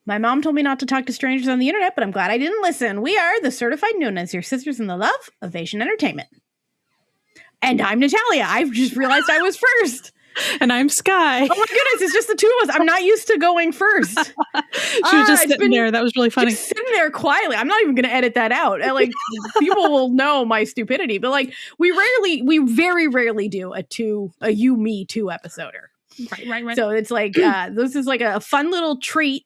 My mom told me not to talk to strangers on the internet, but I'm glad I didn't listen. We are the Certified Noonas, your sisters in the love of Asian entertainment. And I'm Natalia. I've just realized I was first. And I'm Sky. Oh my goodness, it's just the two of us. I'm not used to going first. She was just sitting there. That was really funny. Just sitting there quietly. I'm not even going to edit that out. Like, people will know my stupidity. But like, we very rarely do a you, me, two episoder. Right. So it's like, this is like a fun little treat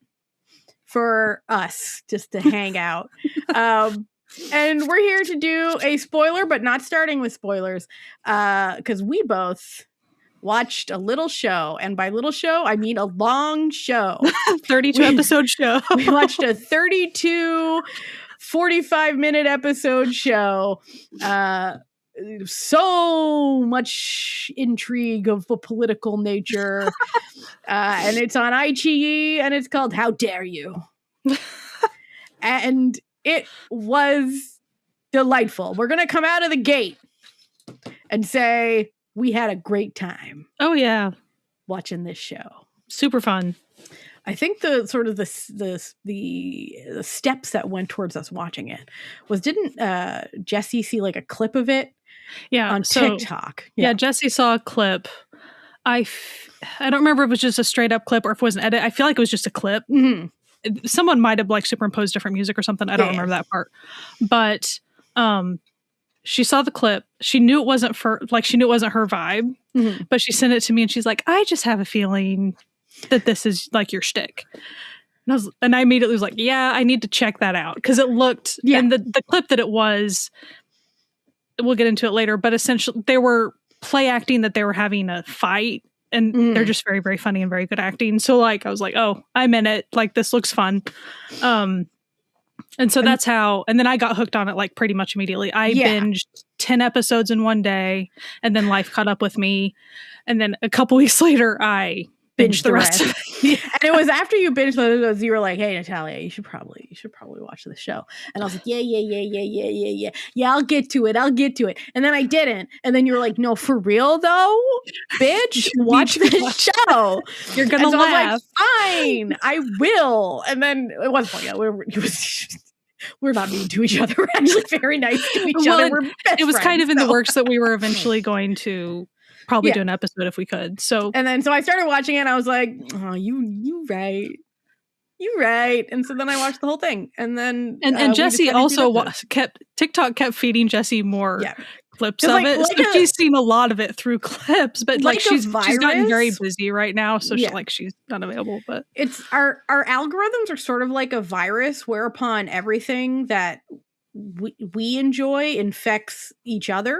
for us just to hang out. And we're here to do a spoiler, but not starting with spoilers, because we both watched a little show, and by little show I mean a long show. 32 episode show. We watched a 32 45-minute episode show. So much intrigue of a political nature. And it's on iQIYI, and it's called How Dare You. And it was delightful. We're gonna come out of the gate and say we had a great time. Oh yeah, watching this show. Super fun. I think the sort of the steps that went towards us watching it was, didn't Jessie see like a clip of it? Yeah, on TikTok. Yeah, Jessie saw a clip. I don't remember if it was just a straight up clip or if it was an edit. I feel like it was just a clip. Mm-hmm. Someone might have like superimposed different music or something. I don't remember that part. But she saw the clip. She knew it wasn't her vibe. Mm-hmm. But she sent it to me and she's like, I just have a feeling that this is like your shtick. And I immediately was like, yeah, I need to check that out. Because it looked, and the clip that it was, we'll get into it later, but essentially they were play acting that they were having a fight. And they're just very, very funny and very good acting. So like, I was like, oh, I'm in it. Like, this looks fun. And so that's how, and then I got hooked on it like pretty much immediately. I binged 10 episodes in one day, and then life caught up with me. And then a couple weeks later, I binged the rest of it. And it was after you binged those, you were like, hey, Natalia, you should probably watch the show. And I was like, yeah, I'll get to it. And then I didn't. And then you were like, no, for real though, bitch, watch this show. You're gonna laugh. I was like, fine, I will. And then it wasn't funny. We're not mean to each other. We're actually very nice to each other. We're best it was friends, kind of in the works that we were eventually going to probably do an episode if we could. So I started watching it and I was like, oh, you right. And so then I watched the whole thing. And then and Jessie also TikTok kept feeding Jessie more clips of it. So she's seen a lot of it through clips, but like she's gotten very busy right now. So she's not available, but it's our algorithms are sort of like a virus whereupon everything that we enjoy infects each other.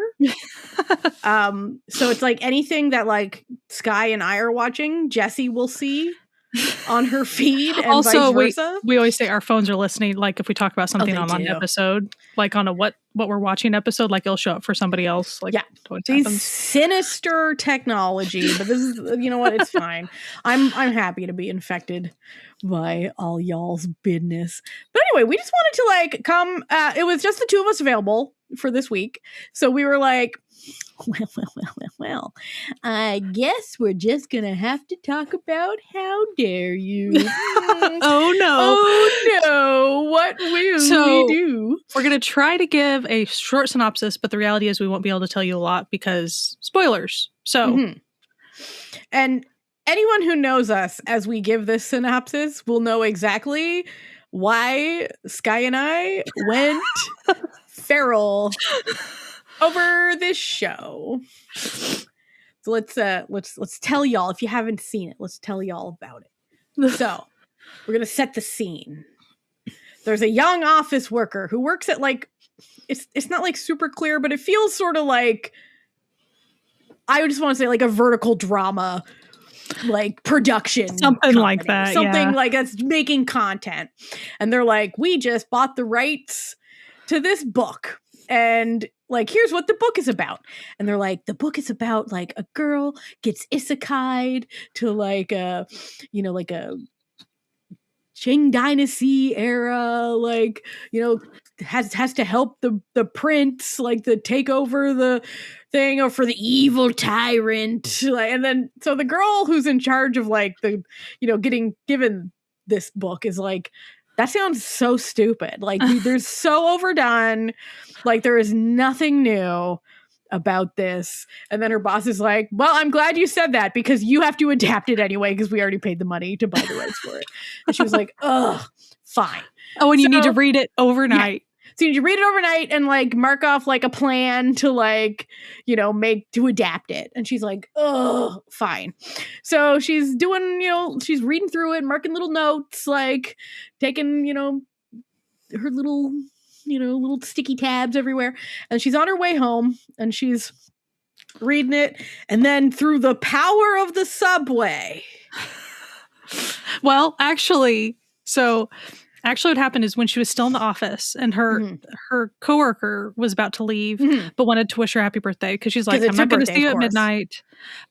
So it's like anything that like Sky and I are watching, Jessie will see on her feed, and also vice versa. We always say our phones are listening. Like if we talk about something on an episode, like on a what we're watching episode, like it'll show up for somebody else. Like these sinister technology, but this is, you know what? It's fine. I'm happy to be infected by all y'all's business. But anyway, we just wanted to like come. It was just the two of us available for this week, so we were like, well, I guess we're just gonna have to talk about How Dare You. Oh no, what will we do? We're gonna try to give a short synopsis, but the reality is we won't be able to tell you a lot because spoilers. So and anyone who knows us as we give this synopsis will know exactly why Sky and I went feral over this show. So let's tell y'all, if you haven't seen it, let's tell y'all about it. So we're gonna set the scene. There's a young office worker who works at like, it's not like super clear, but it feels sort of like, I just want to say like a vertical drama, like production, something company, like that, something like that's making content. And they're like, we just bought the rights to this book, and like, here's what the book is about. And they're like, the book is about like a girl gets isekai'd to like a, you know, like a Qing Dynasty era, like, you know, has to help the prince, like, the take over the thing, or for the evil tyrant. Like, and then, so the girl who's in charge of like the, you know, getting given this book is like, that sounds so stupid. Like, they're so overdone. Like, there is nothing new about this. And then her boss is like, well, I'm glad you said that because you have to adapt it anyway because we already paid the money to buy the rights for it. And she was like, ugh, fine. Oh, and you need to read it overnight. Yeah. So you need to read it overnight and like mark off like a plan to like, you know, to adapt it. And she's like, oh, fine. So she's doing, you know, she's reading through it, marking little notes, like taking, you know, her little, you know, little sticky tabs everywhere. And she's on her way home and she's reading it. And then through the power of the subway. Well, actually, what happened is when she was still in the office and her coworker was about to leave, but wanted to wish her happy birthday because she's like, I'm not going to see you at midnight.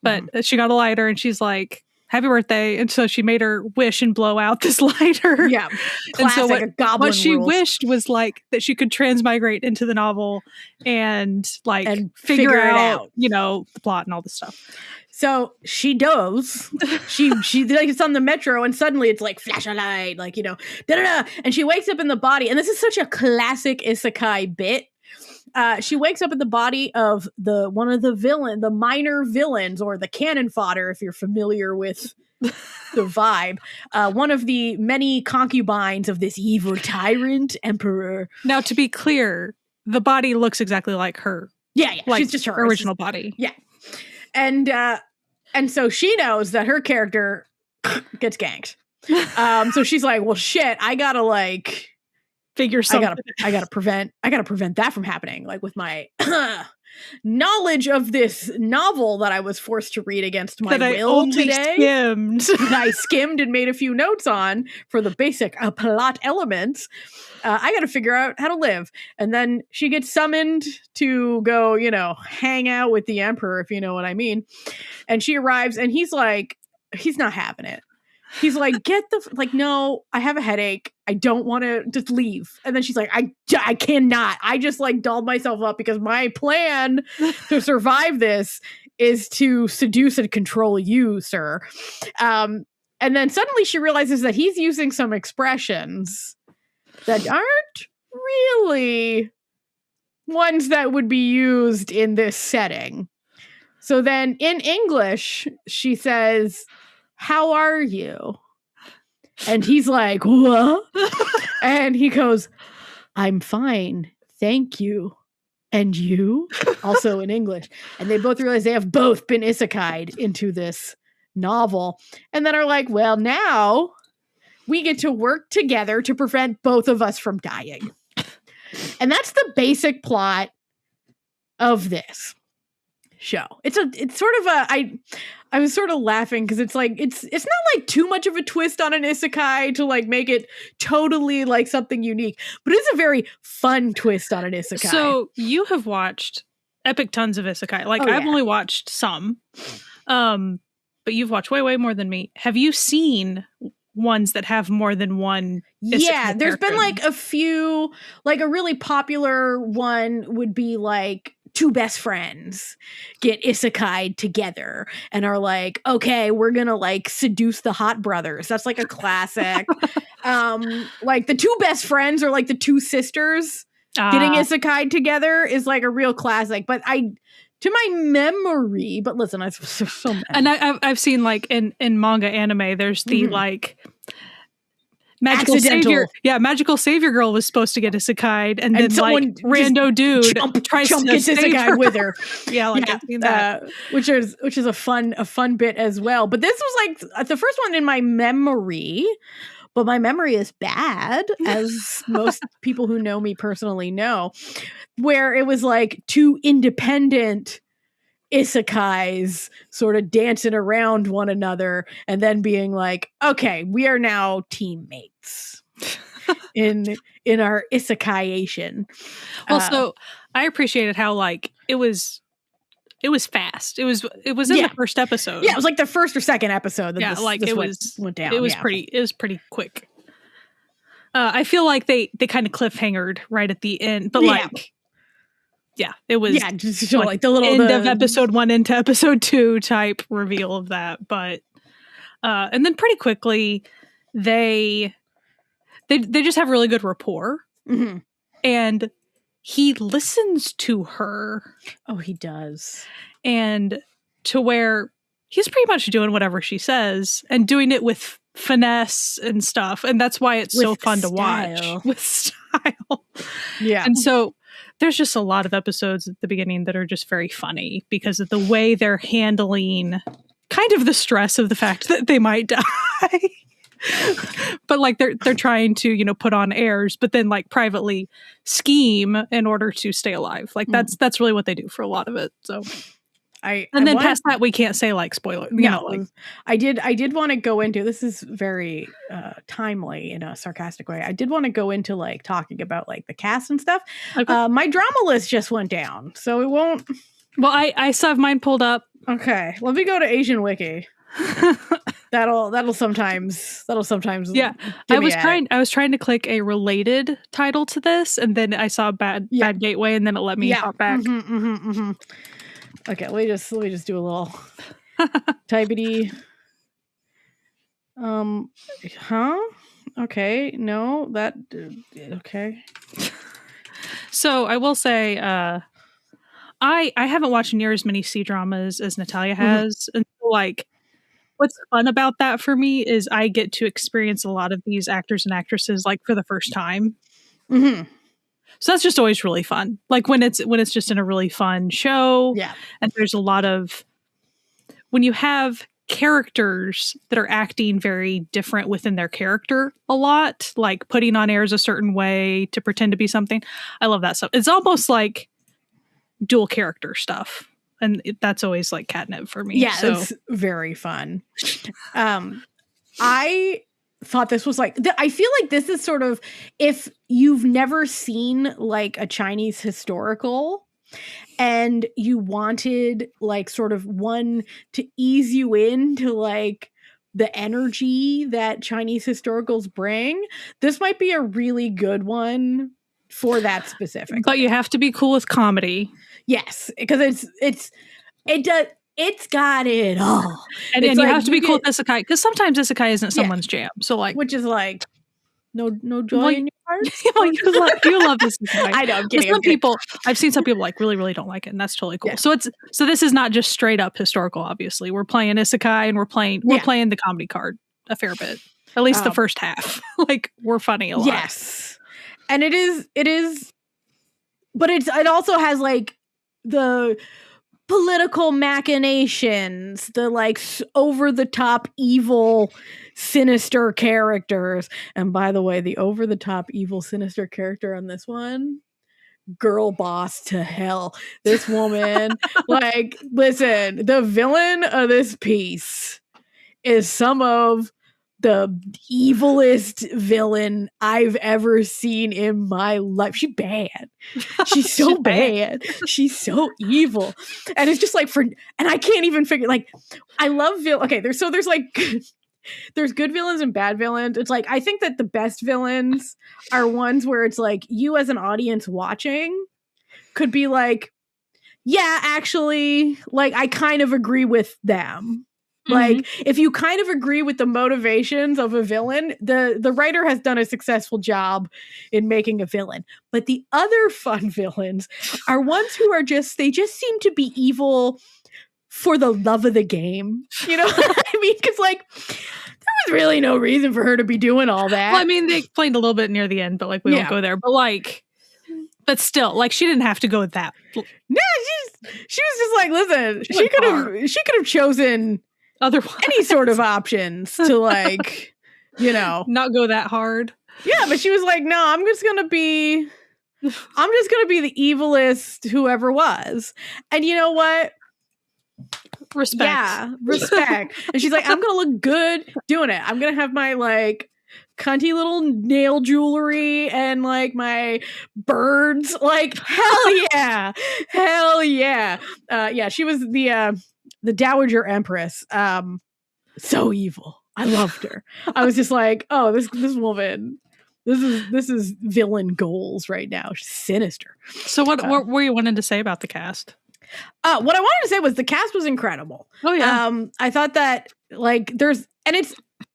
But she got a lighter and she's like, happy birthday. And so she made her wish and blow out this lighter. Yeah. Classic, and so what she rules. wished was like that she could transmigrate into the novel and like figure out, you know, the plot and all this stuff. So she does. She like it's on the metro and suddenly it's like flash a light, like, you know, da-da-da. And she wakes up in the body. And this is such a classic isekai bit. She wakes up in the body of one of the minor villains, or the cannon fodder, if you're familiar with the vibe. One of the many concubines of this evil tyrant emperor. Now, to be clear, the body looks exactly like her. Yeah. Like she's just her original body. Yeah. And so she knows that her character gets ganked. So she's like, well, shit, I gotta like figure something. I gotta prevent that from happening. Like with my knowledge of this novel that I was forced to read against my will today. I skimmed and made a few notes on for the basic plot elements. I got to figure out how to live. And then she gets summoned to go, you know, hang out with the emperor, if you know what I mean. And she arrives and he's like, he's not having it. He's like, no, I have a headache. I don't want to just leave. And then she's like, I cannot. I just like dolled myself up because my plan to survive this is to seduce and control you, sir. And then suddenly she realizes that he's using some expressions that aren't really ones that would be used in this setting. So then in English, she says, how are you? And he's like, what? And he goes, I'm fine. Thank you. And you? Also in English. And they both realize they have both been isekai'd into this novel. And then are like, well, now we get to work together to prevent both of us from dying. And that's the basic plot of this show. It's sort of I was sort of laughing because it's like it's not like too much of a twist on an isekai to like make it totally like something unique, but it's a very fun twist on an isekai. So you have watched epic tons of isekai. Like I've only watched some. But you've watched way more than me. Have you seen ones that have more than one? Yeah, there's been like a few, like a really popular one would be like two best friends get isekai'd together and are like, okay, we're gonna like seduce the hot brothers. That's like a classic. Like the two best friends or like the two sisters getting isekai'd together is like a real classic. But to my memory, but listen, I've so many. And I've seen like in manga anime, there's the like magical savior. Yeah, magical savior girl was supposed to get isekai'd, and then like rando dude tries to gets isekai'd with her. Yeah, like I've seen that, which is a fun bit as well. But this was like the first one in my memory. But my memory is bad, as most people who know me personally know, where it was like two independent isekais sort of dancing around one another and then being like, okay, we are now teammates in our isekaiation. Well, so I appreciated how like it was fast. It was in the first episode. Yeah, it was like the first or second episode that this went down. It was pretty quick. I feel like they kind of cliffhangered right at the end, but it was just like the little end of episode 1 into episode 2 type reveal of that. But and then pretty quickly they just have really good rapport. Mm-hmm. And he listens to her. Oh, he does. And to where he's pretty much doing whatever she says and doing it with finesse and stuff. And that's why it's so fun to watch. With style. Yeah. And so there's just a lot of episodes at the beginning that are just very funny because of the way they're handling kind of the stress of the fact that they might die. But like they're trying to, you know, put on airs, but then like privately scheme in order to stay alive. Like that's really what they do for a lot of it. So past that we can't say like spoiler. You know, like I did want to go into, this is very timely in a sarcastic way. I did want to go into like talking about like the cast and stuff. Okay. My drama list just went down, so it won't. Well, I still have mine pulled up. Okay, let me go to Asian Wiki. that'll sometimes yeah. I was trying to click a related title to this, and then I saw bad gateway, and then it let me hop back. Okay, let me just do a little typity. Okay, no, that okay. So I will say, I haven't watched near as many cdramas as Natalia has, and so, like, what's fun about that for me is I get to experience a lot of these actors and actresses like for the first time. Mm-hmm. So that's just always really fun. Like when it's just in a really fun show. Yeah. And there's a lot of, when you have characters that are acting very different within their character a lot, like putting on airs a certain way to pretend to be something. I love that stuff. It's almost like dual character stuff. And that's always like catnip for me. Yeah, so. It's very fun. I thought this was like, I feel like this is sort of, if you've never seen like a Chinese historical and you wanted like sort of one to ease you into like the energy that Chinese historicals bring, this might be a really good one for that specific. But you have to be cool with comedy. Yes, because it's got it all. And you have to be cool with Isekai, because sometimes Isekai isn't someone's jam. So like, which is like no joy in your heart. you love Isekai. I know. I'm kidding. I've seen some people like really don't like it, and that's totally cool. Yeah. So this is not just straight up historical. Obviously, we're playing Isekai, and we're playing the comedy card a fair bit. At least the first half. Like we're funny a lot. Yes, and it is, but it also has like the political machinations, the like over the top evil sinister characters. And by the way, the over the top evil sinister character on this one, girl boss to hell. This woman, like, listen, the villain of this piece is some of the evilest villain I've ever seen in my life. She's bad. She's so bad. She's so evil. And it's just like and I can't even figure, like, I love okay, there's like there's good villains and bad villains. It's like, I think that the best villains are ones where it's like you as an audience watching could be like, yeah, actually, like I kind of agree with them. Like, if you kind of agree with the motivations of a villain, the writer has done a successful job in making a villain. But the other fun villains are ones who are they just seem to be evil for the love of the game. You know what I mean? Because, like, there was really no reason for her to be doing all that. Well, I mean, they explained a little bit near the end, but, like, we won't go there. But, like, but still, like, she didn't have to go with that. No, she was just like, listen, she could have chosen otherwise any sort of options to, like, you know, not go that hard. Yeah, but she was like, no, I'm just gonna be the evilest who ever was. And you know what? Respect. Yeah, respect. And she's like, I'm gonna look good doing it. I'm gonna have my like cunty little nail jewelry and like my birds. Like, hell yeah. Hell yeah. Yeah, she was the Dowager Empress. So evil. I loved her. I was just like, oh, this woman, this is villain goals right now. She's sinister. So what were you wanting to say about the cast? What I wanted to say was the cast was incredible. Oh yeah. I thought that like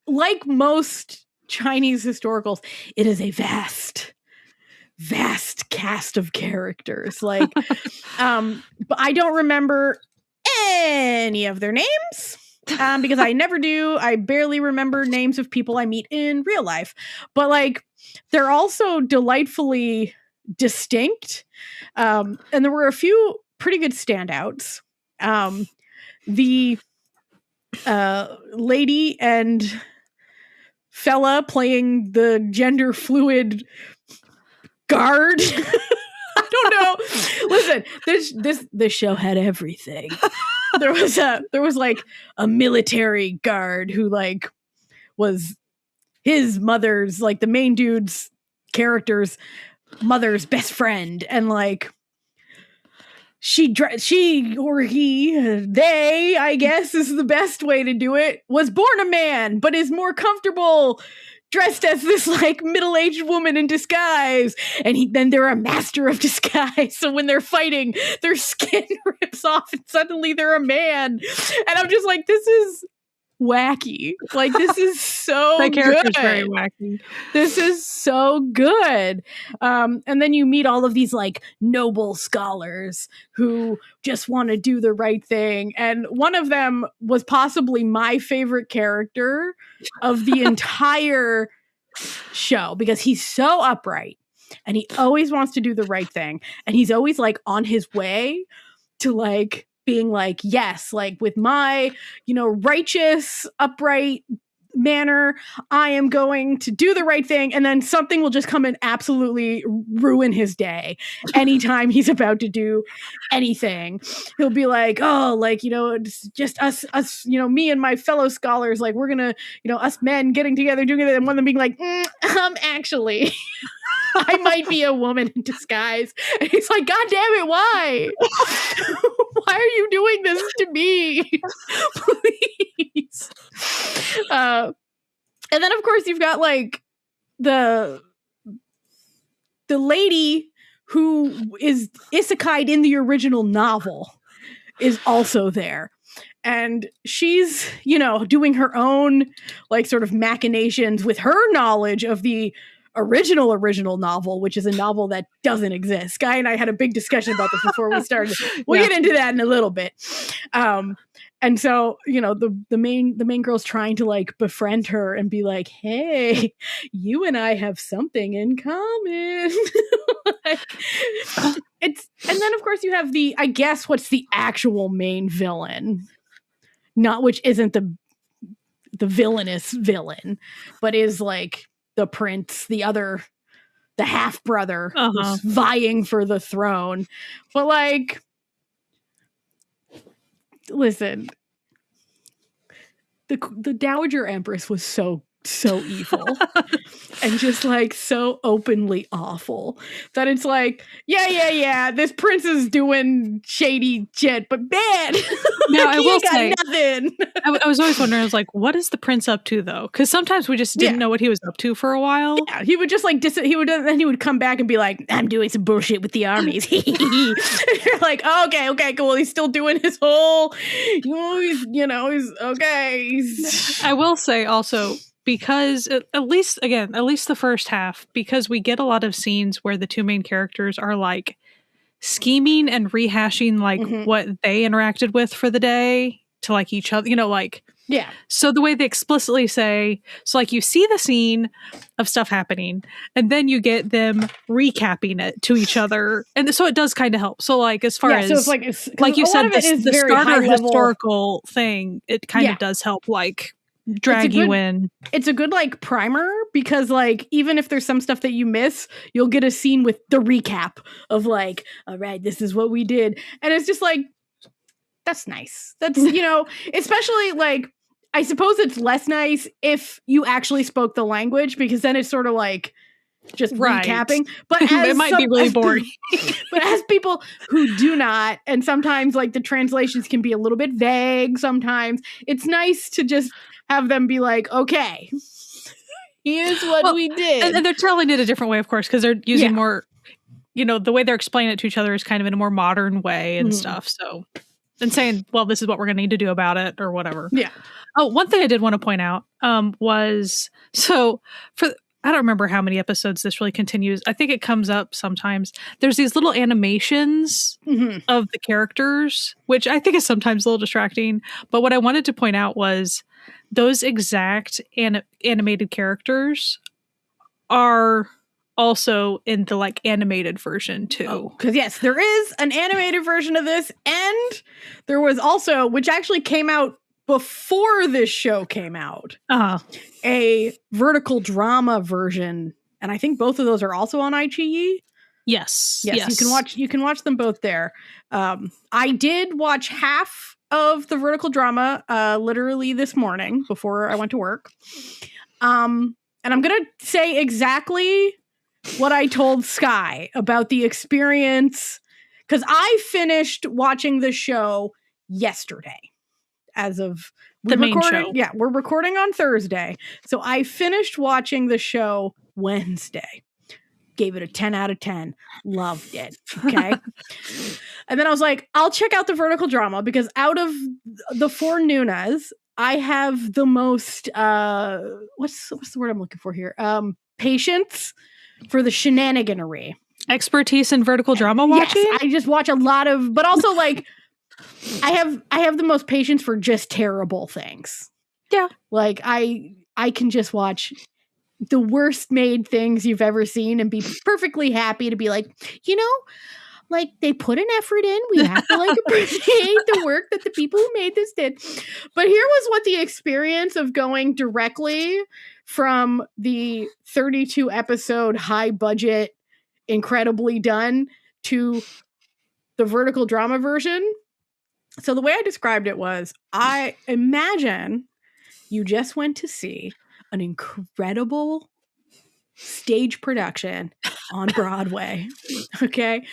like most Chinese historicals, it is a vast cast of characters. Like, but I don't remember any of their names because I never do. I barely remember names of people I meet in real life. But like, they're also delightfully distinct. And there were a few pretty good standouts. The lady and fella playing the gender fluid guard. I don't know. Listen, this show had everything. There was like a military guard who like was his mother's, like the main dude's character's mother's best friend, and like she or he, they, I guess is the best way to do it, was born a man, but is more comfortable dressed as this like middle-aged woman in disguise. And then they're a master of disguise. So when they're fighting, their skin rips off and suddenly they're a man. And I'm just like, this is wacky. Like, this is so that character's good. very wacky. This is so good. And then you meet all of these like noble scholars who just want to do the right thing. And one of them was possibly my favorite character of the entire show, because he's so upright and he always wants to do the right thing. And he's always like on his way to like being like, yes, like with my, righteous, upright manner, I am going to do the right thing. And then something will just come and absolutely ruin his day. Anytime he's about to do anything, he'll be like, oh, like, it's just us, me and my fellow scholars, like we're gonna, us men getting together, doing it. And one of them being like, actually, I might be a woman in disguise. And he's like, God damn it, why? Why are you doing this to me? Please. And then of course you've got like the lady who is isekai'd in the original novel is also there. And she's, doing her own like sort of machinations with her knowledge of the original novel, which is a novel that doesn't exist. Sky and I had a big discussion about this before we started. We'll get into that in a little bit. And so, the main girl's trying to like befriend her and be like, hey, you and I have something in common. And then of course you have I guess what's the actual main villain, not which isn't the villainous villain, but is like the prince, the half brother who's vying for the throne. But like, listen, the Dowager Empress was so evil and just like so openly awful that it's like, yeah, this prince is doing shady shit, but man, now I will say nothing. I was always wondering, I was like, what is the prince up to though? Because sometimes we just didn't know what he was up to for a while. Yeah, he would just like then he would come back and be like, I'm doing some bullshit with the armies. You're like, oh, okay, cool. He's still doing his whole, he's okay. I will say also, because at least the first half, because we get a lot of scenes where the two main characters are like scheming and rehashing like what they interacted with for the day to like each other, yeah. So the way they explicitly say, so like you see the scene of stuff happening and then you get them recapping it to each other. And so it does kind of help. So like as far as, so it's like you said, the starter historical level thing, it kind of does help like drag you in. It's a good like primer, because like even if there's some stuff that you miss, you'll get a scene with the recap of like, all right, this is what we did. And it's just like, that's nice. That's, especially like, I suppose it's less nice if you actually spoke the language, because then it's sort of like just recapping. But it might be really boring. But as people who do not, and sometimes like the translations can be a little bit vague sometimes, it's nice to just have them be like, okay, here's what we did. And they're telling it a different way, of course, because they're using more, the way they're explaining it to each other is kind of in a more modern way and stuff. So and saying, well, this is what we're going to need to do about it or whatever. Yeah. Oh, one thing I did want to point out was, so I don't remember how many episodes this really continues. I think it comes up sometimes. There's these little animations of the characters, which I think is sometimes a little distracting. But what I wanted to point out was those exact animated characters are also in the like animated version too. Because yes, there is an animated version of this, and there was also, which actually came out before this show came out, a vertical drama version, and I think both of those are also on iQIYI. Yes, you can watch them both there. I did watch half of the vertical drama literally this morning before I went to work, and I'm gonna say exactly what I told Sky about the experience, because I finished watching the show yesterday. As of the main show. Yeah, we're recording on Thursday. So I finished watching the show Wednesday. Gave it a 10 out of 10. Loved it. Okay. And then I was like, I'll check out the vertical drama, because out of the 4 Noonas, I have the most what's the word I'm looking for here? Patience for the shenaniganery. Expertise in vertical drama watching? Yes, I just watch a lot of, but also like I have the most patience for just terrible things. Yeah. Like I can just watch the worst made things you've ever seen and be perfectly happy to be like, like they put an effort in. We have to like appreciate the work that the people who made this did. But here was what the experience of going directly from the 32 episode high budget, incredibly done to the vertical drama version. So the way I described it was, I imagine you just went to see an incredible stage production on Broadway, okay?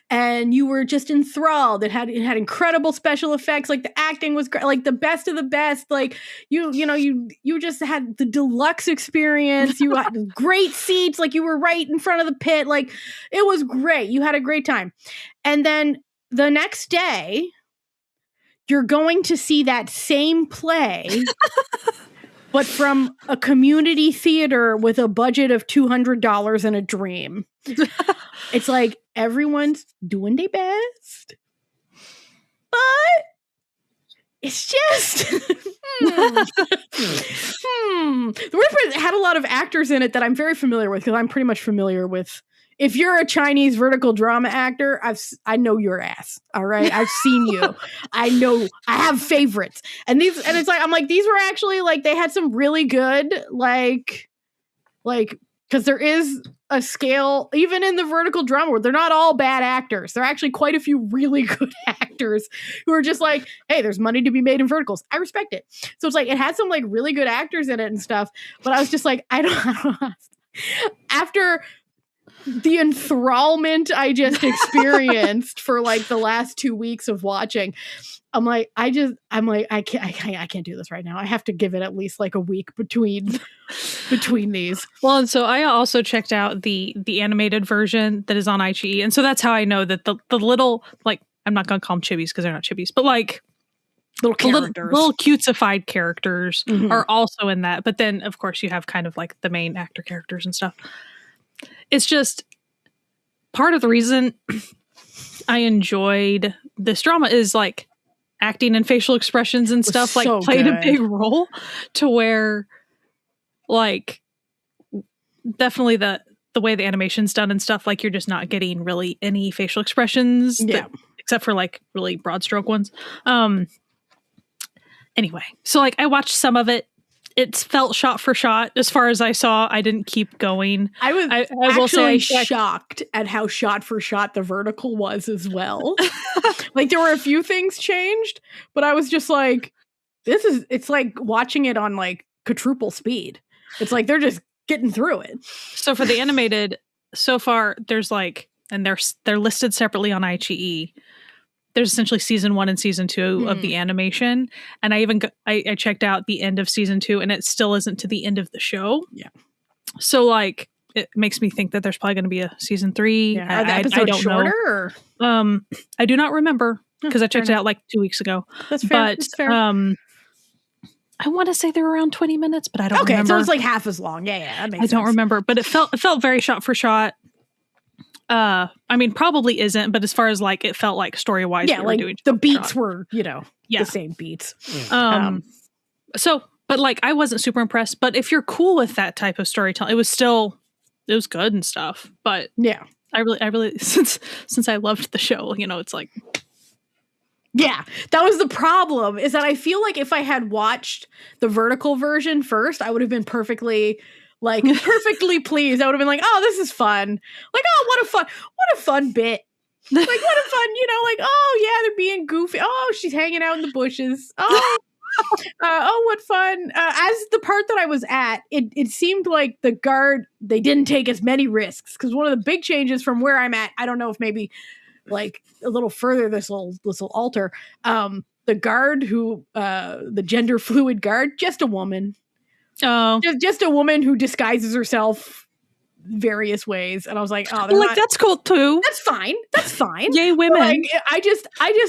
And you were just enthralled. It had incredible special effects. Like the acting was like the best of the best. Like you just had the deluxe experience. You had great seats. Like you were right in front of the pit. Like it was great. You had a great time. And then the next day, you're going to see that same play, but from a community theater with a budget of $200 and a dream. It's like everyone's doing their best, but it's just The word for it had a lot of actors in it that I'm very familiar with, because I'm pretty much familiar with. If you're a Chinese vertical drama actor, I know your ass. All right, I've seen you. I know. I have favorites, and it's like I'm like, these were actually like, they had some really good like because there is a scale even in the vertical drama where they're not all bad actors. There are actually quite a few really good actors who are just like, hey, there's money to be made in verticals. I respect it. So it's like it had some like really good actors in it and stuff. But I was just like, I don't after the enthrallment I just experienced for like the last 2 weeks of watching, I'm like, I can't do this right now. I have to give it at least like a week between these. Well, and so I also checked out the animated version that is on iQIYI, and so that's how I know that the little, like, I'm not gonna call them chibis because they're not chibis, but like little characters, little cutesified characters are also in that. But then, of course, you have kind of like the main actor characters and stuff. It's just part of the reason I enjoyed this drama is like acting and facial expressions and stuff like so played good. a big role, to where like definitely the way the animation's done and stuff, like you're just not getting really any facial expressions except for like really broad stroke ones. Anyway, so like I watched some of it. It's felt shot for shot. As far as I saw, I didn't keep going. I was will say shocked at how shot for shot the vertical was as well. Like there were a few things changed, but I was just like, it's like watching it on like quadruple speed. It's like they're just getting through it. So for the animated, so far there's like, and they're listed separately on iQIYI. There's essentially season 1 and season 2 of the animation. And I even I checked out the end of season 2, and it still isn't to the end of the show. Yeah. So like it makes me think that there's probably going to be a season 3. Yeah. Are the episodes shorter? I do not remember. because I checked it out like 2 weeks ago. That's fair. But That's fair. I want to say they were around 20 minutes, but I don't remember. So it's like half as long. Yeah, that makes sense. I don't remember, but it felt very shot for shot. I mean, probably isn't, but as far as like it felt like story wise, yeah, like the beats were, the same beats. So, but like I wasn't super impressed. But if you're cool with that type of storytelling, it was good and stuff. But yeah, I really since I loved the show, it's like. Yeah, that was the problem, is that I feel like if I had watched the vertical version first, I would have been perfectly pleased. I would have been like, oh, this is fun. Like, oh, what a fun bit. Like, what a fun, like, oh, yeah, they're being goofy. Oh, she's hanging out in the bushes. Oh, what fun. As the part that I was at, it seemed like the guard, they didn't take as many risks, because one of the big changes from where I'm at, I don't know if maybe like a little further this will alter, the guard who the gender fluid guard, just a woman. Just a woman who disguises herself various ways, and I was like, oh, that's cool too. That's fine. Yay, women. Like, I just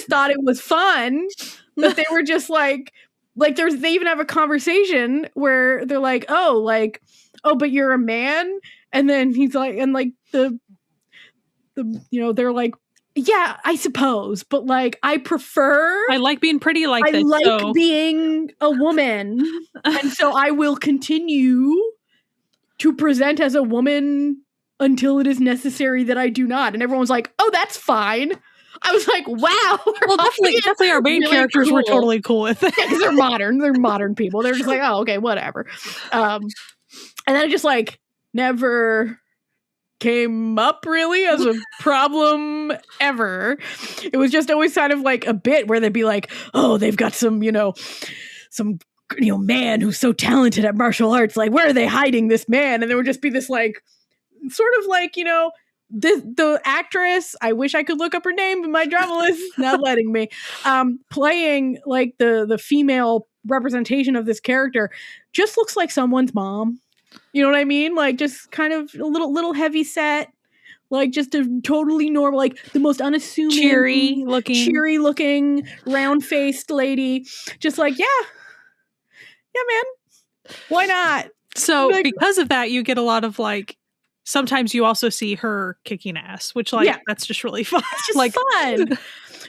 thought it was fun that they were just like they even have a conversation where they're like, oh, but you're a man, and then he's like, and like the they're like, yeah, I suppose, but like I like being pretty like this. I like being a woman, and so I will continue to present as a woman until it is necessary that I do not. And everyone's like, oh, that's fine. I was like, wow. Well, definitely our main characters were totally cool with it. Because they're modern. They're modern people. They're just like, oh, okay, whatever. And then it just like never came up really as a problem ever. It was just always kind of like a bit where they'd be like, oh, they've got some man who's so talented at martial arts, like, where are they hiding this man? And there would just be this like sort of like, the actress, I wish I could look up her name, but my drama list is not letting me, playing like the female representation of this character just looks like someone's mom. You know what I mean? Like, just kind of a little heavy set, like just a totally normal, like the most unassuming, cheery looking, round faced lady. Just like, yeah, man, why not? So like, because of that, you get a lot of like. Sometimes you also see her kicking ass, which that's just really fun. It's just like fun.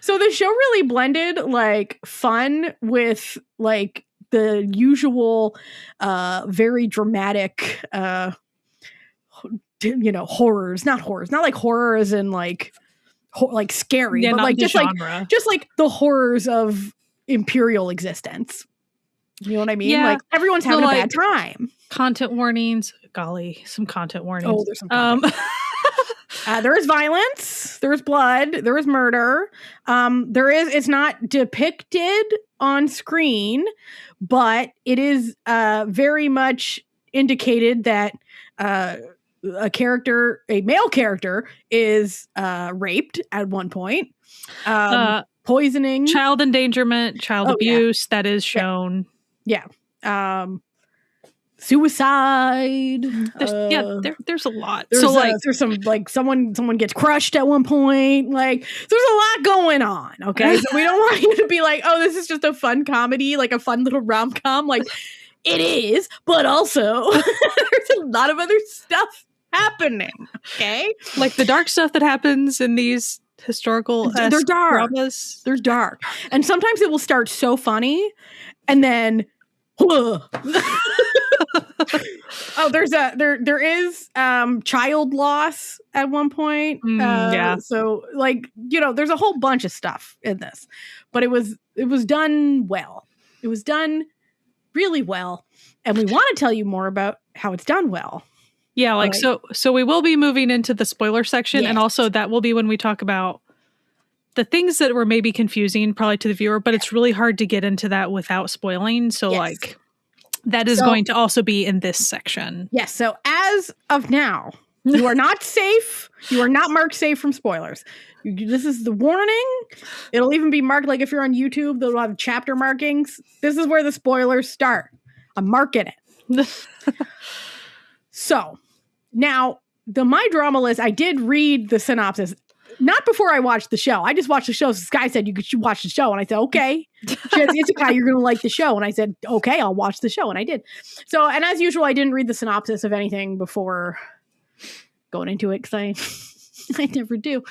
So the show really blended like fun with like the usual very dramatic horrors, not like horror as in like scary, but like just like the horrors of imperial existence. You know what I mean? Yeah. Like everyone's having a bad time. Content warnings. Golly, some content warnings. Oh, there's some content. There is violence. There is blood. There is murder. It's not depicted on screen, but it is very much indicated that a male character is raped at one point. Poisoning. Child endangerment, child abuse, that is shown. Yeah. Suicide. There's a lot. There's some like someone gets crushed at one point. Like there's a lot going on. Okay, so we don't want you to be like, oh, this is just a fun comedy, like a fun little rom-com. Like it is, but also there's a lot of other stuff happening. Okay, like the dark stuff that happens in these historical. They're dark. Dramas. They're dark, and sometimes it will start so funny, and then. There is child loss at one point. So like, there's a whole bunch of stuff in this, but it was done well. It was done really well. And we want to tell you more about how it's done well. Yeah. Like, so we will be moving into the spoiler section. And also that will be when we talk about the things that were maybe confusing probably to the viewer, but it's really hard to get into that without spoiling. So like that is going to also be in this section. Yes. So as of now, you are not safe. You are not marked safe from spoilers. This is the warning. It'll even be marked like if you're on YouTube, they'll have chapter markings. This is where the spoilers start. I'm marking it. So now the My Drama list, I did read the synopsis. not before I watched the show. I just watched the show. So Sky said you should watch the show. And I said, okay. She has Isekai, you're going to like the show. And I said, okay, I'll watch the show. And I did. So, and as usual, I didn't read the synopsis of anything before going into it because I never do.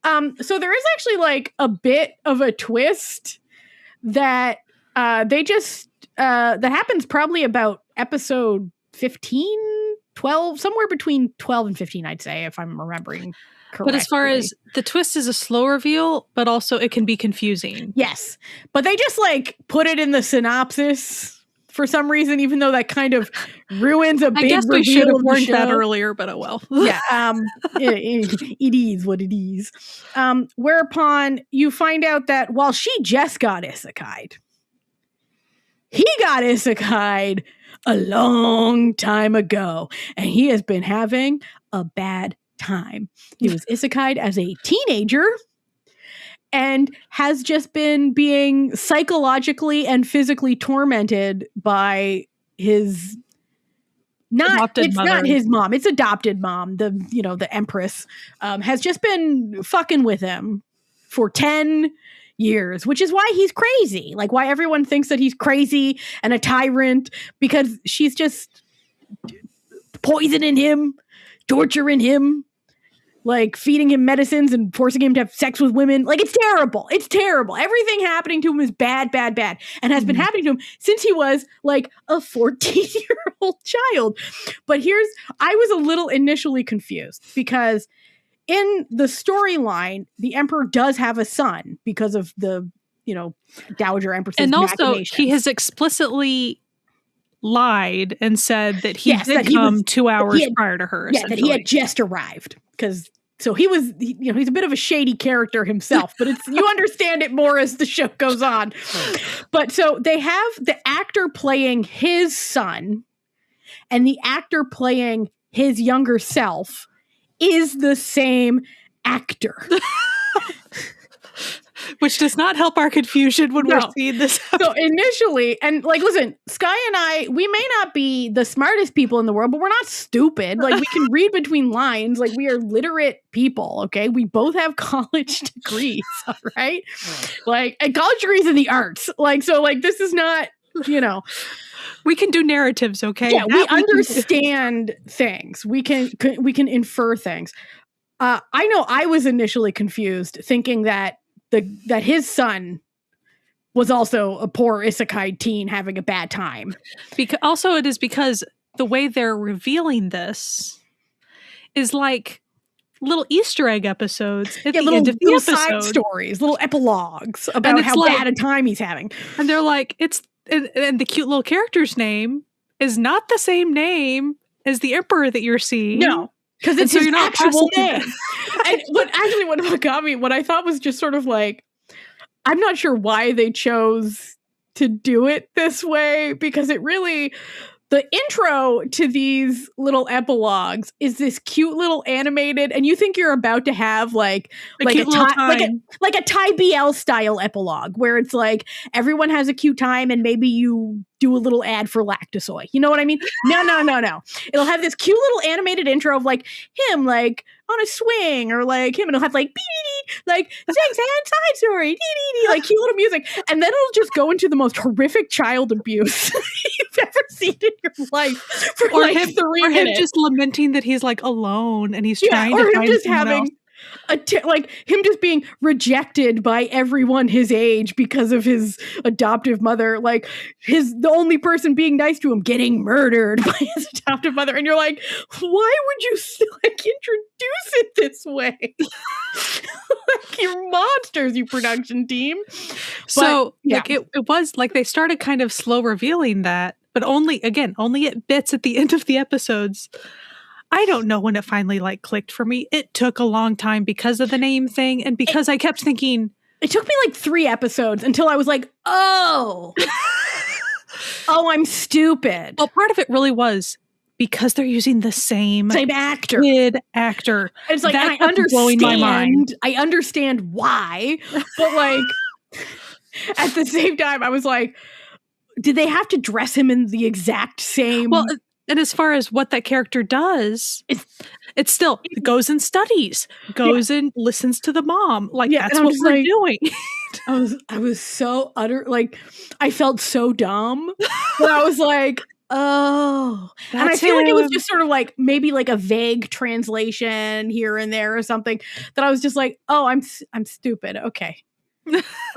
So there is actually like a bit of a twist that they just, that happens probably about episode 15, 12, somewhere between 12 and 15, I'd say, if I'm remembering correctly. But as far as the twist is a slow reveal, but also it can be confusing. Yes. But they just like put it in the synopsis for some reason, even though that kind of ruins a big reveal. I guess we should have warned that earlier, but oh well. Yeah. It is what it is. Whereupon you find out that while she just got isekai'd, he got isekai'd a long time ago, and he has been having a bad time. He was isekai'd as a teenager and has just been being psychologically and physically tormented by his not his mom, it's adopted mom, the empress, has just been fucking with him for 10 years, which is why he's crazy. Like why everyone thinks that he's crazy and a tyrant, because she's just poisoning him, torturing him, like feeding him medicines and forcing him to have sex with women. Like it's terrible. It's terrible. Everything happening to him is bad, bad, bad, and has been happening to him since he was like a 14-year-old child. But I was a little initially confused because in the storyline, the emperor does have a son because of the, Dowager Empress's and also he has explicitly lied and said that he did come 2 hours prior to her. Yeah, that he had just arrived so he was, he's a bit of a shady character himself, but you understand it more as the show goes on. But so they have the actor playing his son and the actor playing his younger self is the same actor. Which does not help our confusion when we're seeing this. So initially, and like, listen, Sky and I, we may not be the smartest people in the world, but we're not stupid. Like we can read between lines. Like we are literate people. Okay. We both have college degrees. All right. Like, and college degrees in the arts. Like, so like, this is not, we can do narratives. Okay. Yeah. We understand things. We can infer things. I know I was initially confused thinking that his son was also a poor isekai teen having a bad time. Also, it is because the way they're revealing this is like little Easter egg episodes at the end of the episode. Side stories, little epilogues about how bad a time he's having. And they're like, and the cute little character's name is not the same name as the emperor that you're seeing. No. Because it's his actual name. And what got me, what I thought was just sort of like, I'm not sure why they chose to do it this way, because it really, the intro to these little epilogues is this cute little animated, and you think you're about to have like a Thai BL style epilogue where it's like everyone has a cute time and maybe you do a little ad for Lactosoy. You know what I mean? No. It'll have this cute little animated intro of like him like on a swing, or like him, and it'll have like like sing side story, like cute little music, and then it'll just go into the most horrific child abuse you've ever seen in your life for or like him, 3 or minutes. him just lamenting that he's like alone and he's trying to find just someone having else. Like him just being rejected by everyone his age because of his adoptive mother, like the only person being nice to him getting murdered by his adoptive mother, and you're like, why would you like introduce it this way? Like, you're monsters, you production team. So like it was like they started kind of slow revealing that, but only at bits at the end of the episodes. I don't know when it finally like clicked for me. It took a long time because of the name thing, and because I kept thinking. It took me like 3 episodes until I was like, oh, I'm stupid. Well, part of it really was because they're using the same actor. Kid actor. It's like, that I understand. Blowing my mind. I understand why, but like at the same time, I was like, did they have to dress him in the exact same? Well, and as far as what that character does, It's still goes and studies, goes and listens to the mom. Like that's what we're doing. I was so I felt so dumb. But I was like, oh, and I feel like it was just sort of like maybe like a vague translation here and there or something that I was just like, oh, I'm stupid. Okay.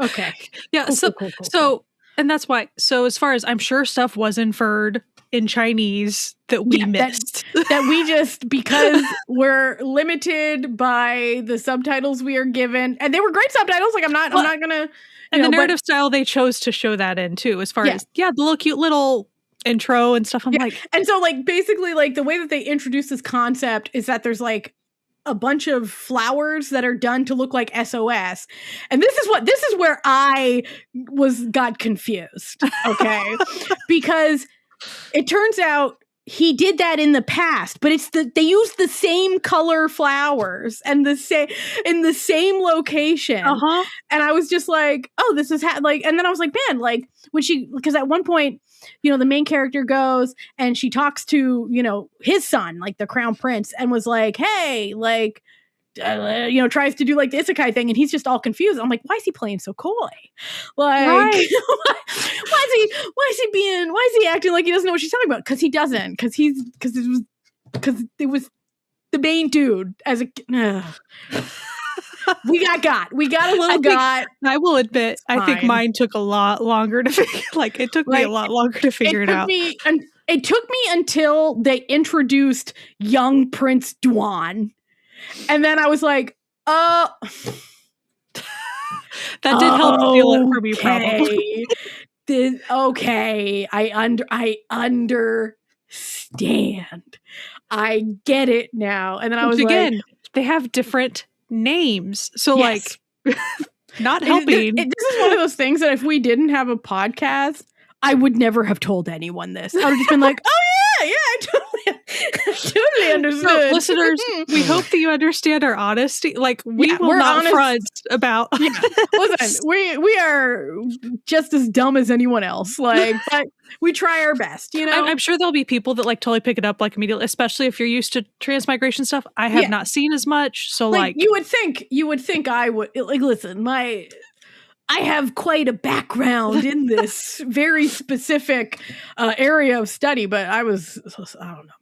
Okay. Yeah. Cool. And that's why. So as far as I'm sure stuff was inferred in Chinese that we missed. That we just, because we're limited by the subtitles we are given. And they were great subtitles. Like I'm not gonna. And the narrative style they chose to show that in too, as far as the little cute little intro and stuff. I'm like, and so like basically like the way that they introduce this concept is that there's like a bunch of flowers that are done to look like SOS. And this is where I got confused. Okay. Because it turns out he did that in the past, but they used the same color flowers and in the same location. And I was just like, oh, this is and then I was like, man, like because at one point, the main character goes and she talks to, his son, like the crown prince, and was like, hey, like, tries to do like the Isekai thing, and he's just all confused. I'm like, why is he playing so coy? Like, right. why is he acting like he doesn't know what she's talking about? Because he doesn't. Because it was the main dude as a. We got a little got. I will admit, I think mine took a lot longer to figure. Like it took me a lot longer to figure it out. It took me until they introduced young Prince Duan, and then I was like, that did help feel it for me, probably. I understand. I get it now. And then I was again, they have different names, so like not helping. This is one of those things that if we didn't have a podcast, I would never have told anyone this. I would have just been like, oh yeah, I totally understood. So, listeners, we hope that you understand our honesty. Like we're not honest. Front about. Listen, we are just as dumb as anyone else. Like, but we try our best. I'm sure there'll be people that like totally pick it up like immediately, especially if you're used to transmigration stuff. I have not seen as much, so like you would think I would like. Listen, I have quite a background in this very specific area of study, but I don't know,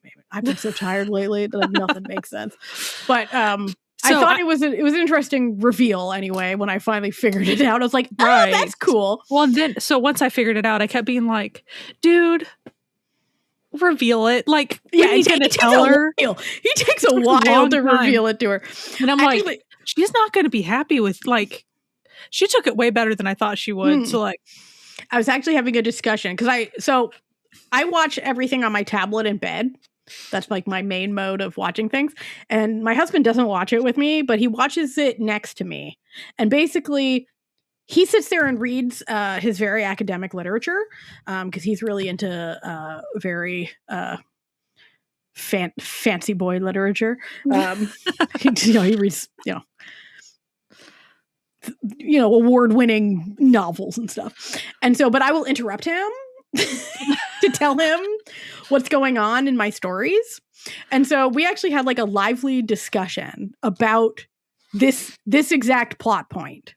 maybe I've been so tired lately that nothing makes sense. But I thought it was an interesting reveal anyway when I finally figured it out. I was like, oh, that's cool. Well, then once I figured it out, I kept being like, dude, reveal it. Like, he's going to tell her. He takes a while to reveal it to her. And I'm like, she's not going to be happy with like. She took it way better than I thought she would. So like, I was actually having a discussion because I watch everything on my tablet in bed. That's like my main mode of watching things. And my husband doesn't watch it with me, but he watches it next to me. And basically he sits there and reads his very academic literature because he's really into very fancy boy literature. He reads, award-winning novels and stuff. And so, but I will interrupt him to tell him what's going on in my stories. And so we actually had like a lively discussion about this exact plot point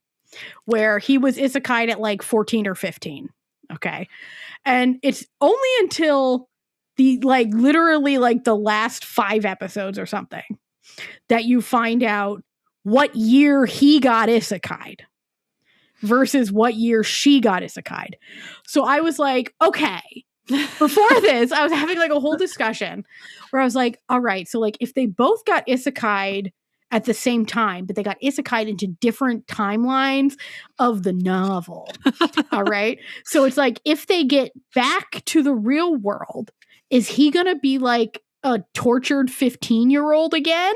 where he was isekai'd at like 14 or 15. Okay. And it's only until the literally the last 5 episodes or something that you find out what year he got isekai'd versus what year she got isekai'd. So I was like, okay. Before this, I was having like a whole discussion where I was like, all right, so like if they both got isekai'd at the same time, but they got isekai'd into different timelines of the novel. All right. So it's like if they get back to the real world, is he going to be like a tortured 15-year-old again?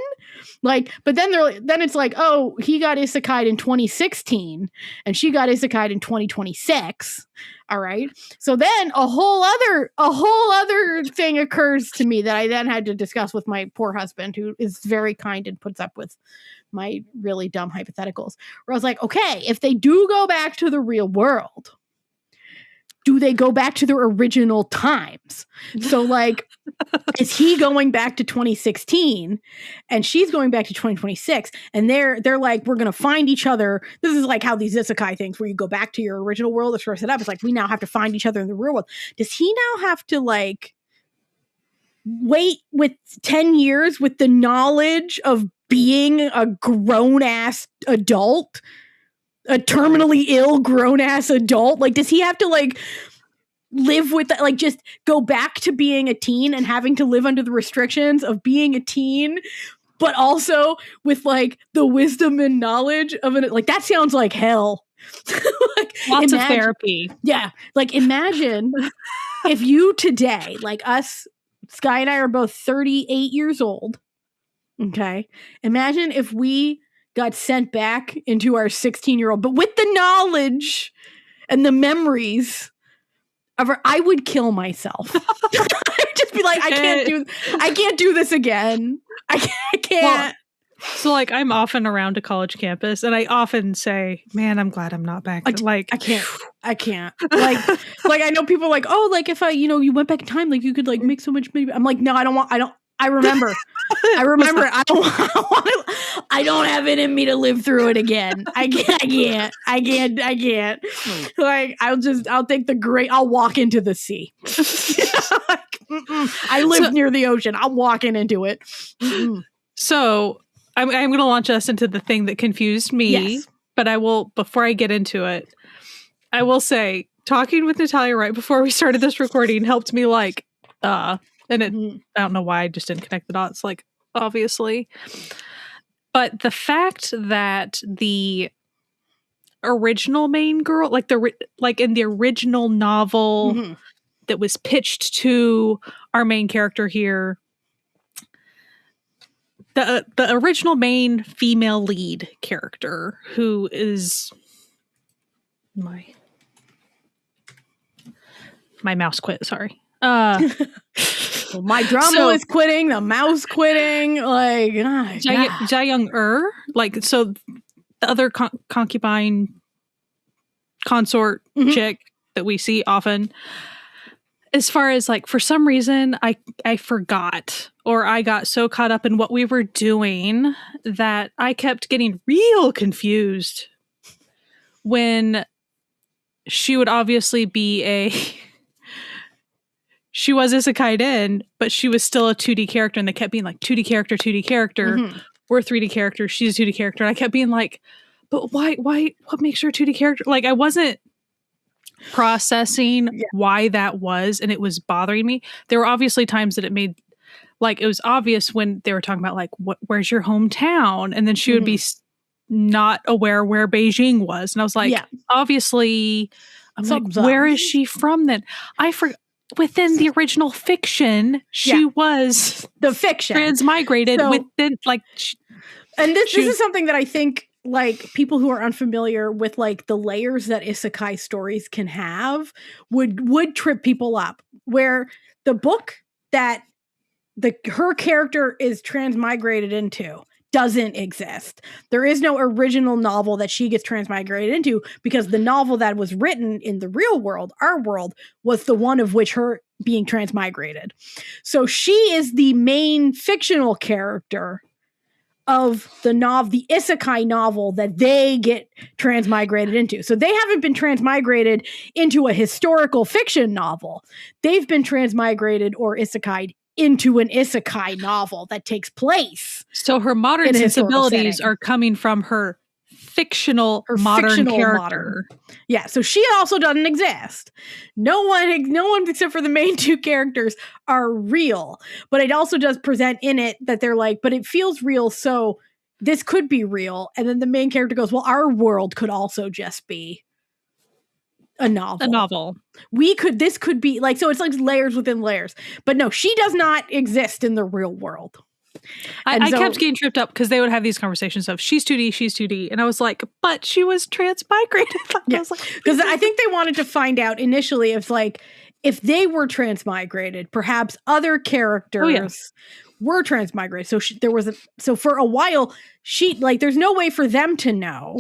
Like, but then it's like, oh, he got isekai'd in 2016 and she got isekai'd in 2026. All right. So then a whole other thing occurs to me that I then had to discuss with my poor husband, who is very kind and puts up with my really dumb hypotheticals, where I was like, okay, if they do go back to the real world, do they go back to their original times? So like, is he going back to 2016 and she's going back to 2026? And they're like, we're going to find each other. This is like how these Isekai things where you go back to your original world to source it up. It's like, we now have to find each other in the real world. Does he now have to like wait with 10 years with the knowledge of being a grown-ass adult? A terminally ill grown-ass adult? Like, does he have to like live with that, like just go back to being a teen and having to live under the restrictions of being a teen, but also with like the wisdom and knowledge of it? Like, that sounds like hell. Like, lots of therapy. Yeah. Like, imagine if you today, like us, Sky and I are both 38 years old. Okay. Imagine if we got sent back into our 16-year-old, but with the knowledge and the memories of her. I would kill myself. I'd just be like, I can't do this again. I can't. Well, so like, I'm often around a college campus and I often say, man, I'm glad I'm not back. Like, I can't. Like I know people are like, oh, like if you went back in time, like you could like make so much money. I'm like, no, I remember. I don't have it in me to live through it again. I can't. Like, I'll take I'll walk into the sea. Like, I live near the ocean. I'm walking into it. So I'm going to launch us into the thing that confused me, yes. But I will, before I get into it, I will say, talking with Natalia right before we started this recording helped me like, and it, I don't know why I just didn't connect the dots, like, obviously. But the fact that the original main girl, like in the original novel that was pitched to our main character here, the original main female lead character, who is my mouse quit, sorry. Well, my drama is quitting, the mouse quitting, like Jia-young-er, like, so the other concubine consort chick that we see often, as far as like, for some reason I forgot, or I got so caught up in what we were doing that I kept getting real confused when she would obviously be she was Isekai'd in, but she was still a 2D character, and they kept being like 2D character. We're a 3D character. She's a 2D character. And I kept being like, but why, what makes her a 2D character? Like, I wasn't processing why that was, and it was bothering me. There were obviously times that it made, like, it was obvious when they were talking about like, where's your hometown? And then she would be not aware where Beijing was. And I was like, obviously, I'm something's like, where is she from then? I forgot. Within the original fiction, she was the fiction transmigrated within, like, and this is something that I think, like, people who are unfamiliar with like the layers that isekai stories can have would trip people up. Where the book that her character is transmigrated into doesn't exist. There is no original novel that she gets transmigrated into, because the novel that was written in the real world, our world, was the one of which her being transmigrated. So she is the main fictional character of the isekai novel that they get transmigrated into. So they haven't been transmigrated into a historical fiction novel. They've been transmigrated or isekai'd into an isekai novel that takes place. So her modern sensibilities are coming from her fictional modern character. Yeah, so she also doesn't exist. No one except for the main two characters are real. But it also does present in it that they're like, but it feels real, so this could be real. And then the main character goes, well, our world could also just be a novel. This could be like, so it's like layers within layers. But no, she does not exist in the real world. I kept getting tripped up because they would have these conversations of she's 2D. And I was like, but she was transmigrated. Yeah. Because I think they wanted to find out initially if they were transmigrated, perhaps other characters were transmigrated. So so for a while, there's no way for them to know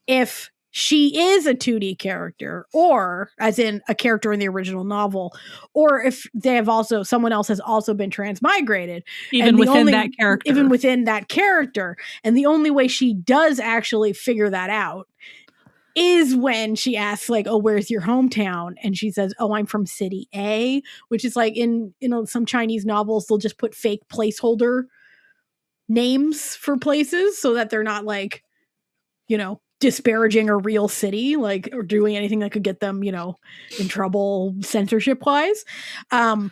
if she is a 2D character, or as in a character in the original novel, or if they have also, someone else has also been transmigrated. Even within that character. Even within that character. And the only way she does actually figure that out is when she asks, like, oh, where's your hometown? And she says, oh, I'm from city A, which is like in some Chinese novels, they'll just put fake placeholder names for places so that they're not like, you know, disparaging a real city, like, or doing anything that could get them, you know, in trouble censorship wise. And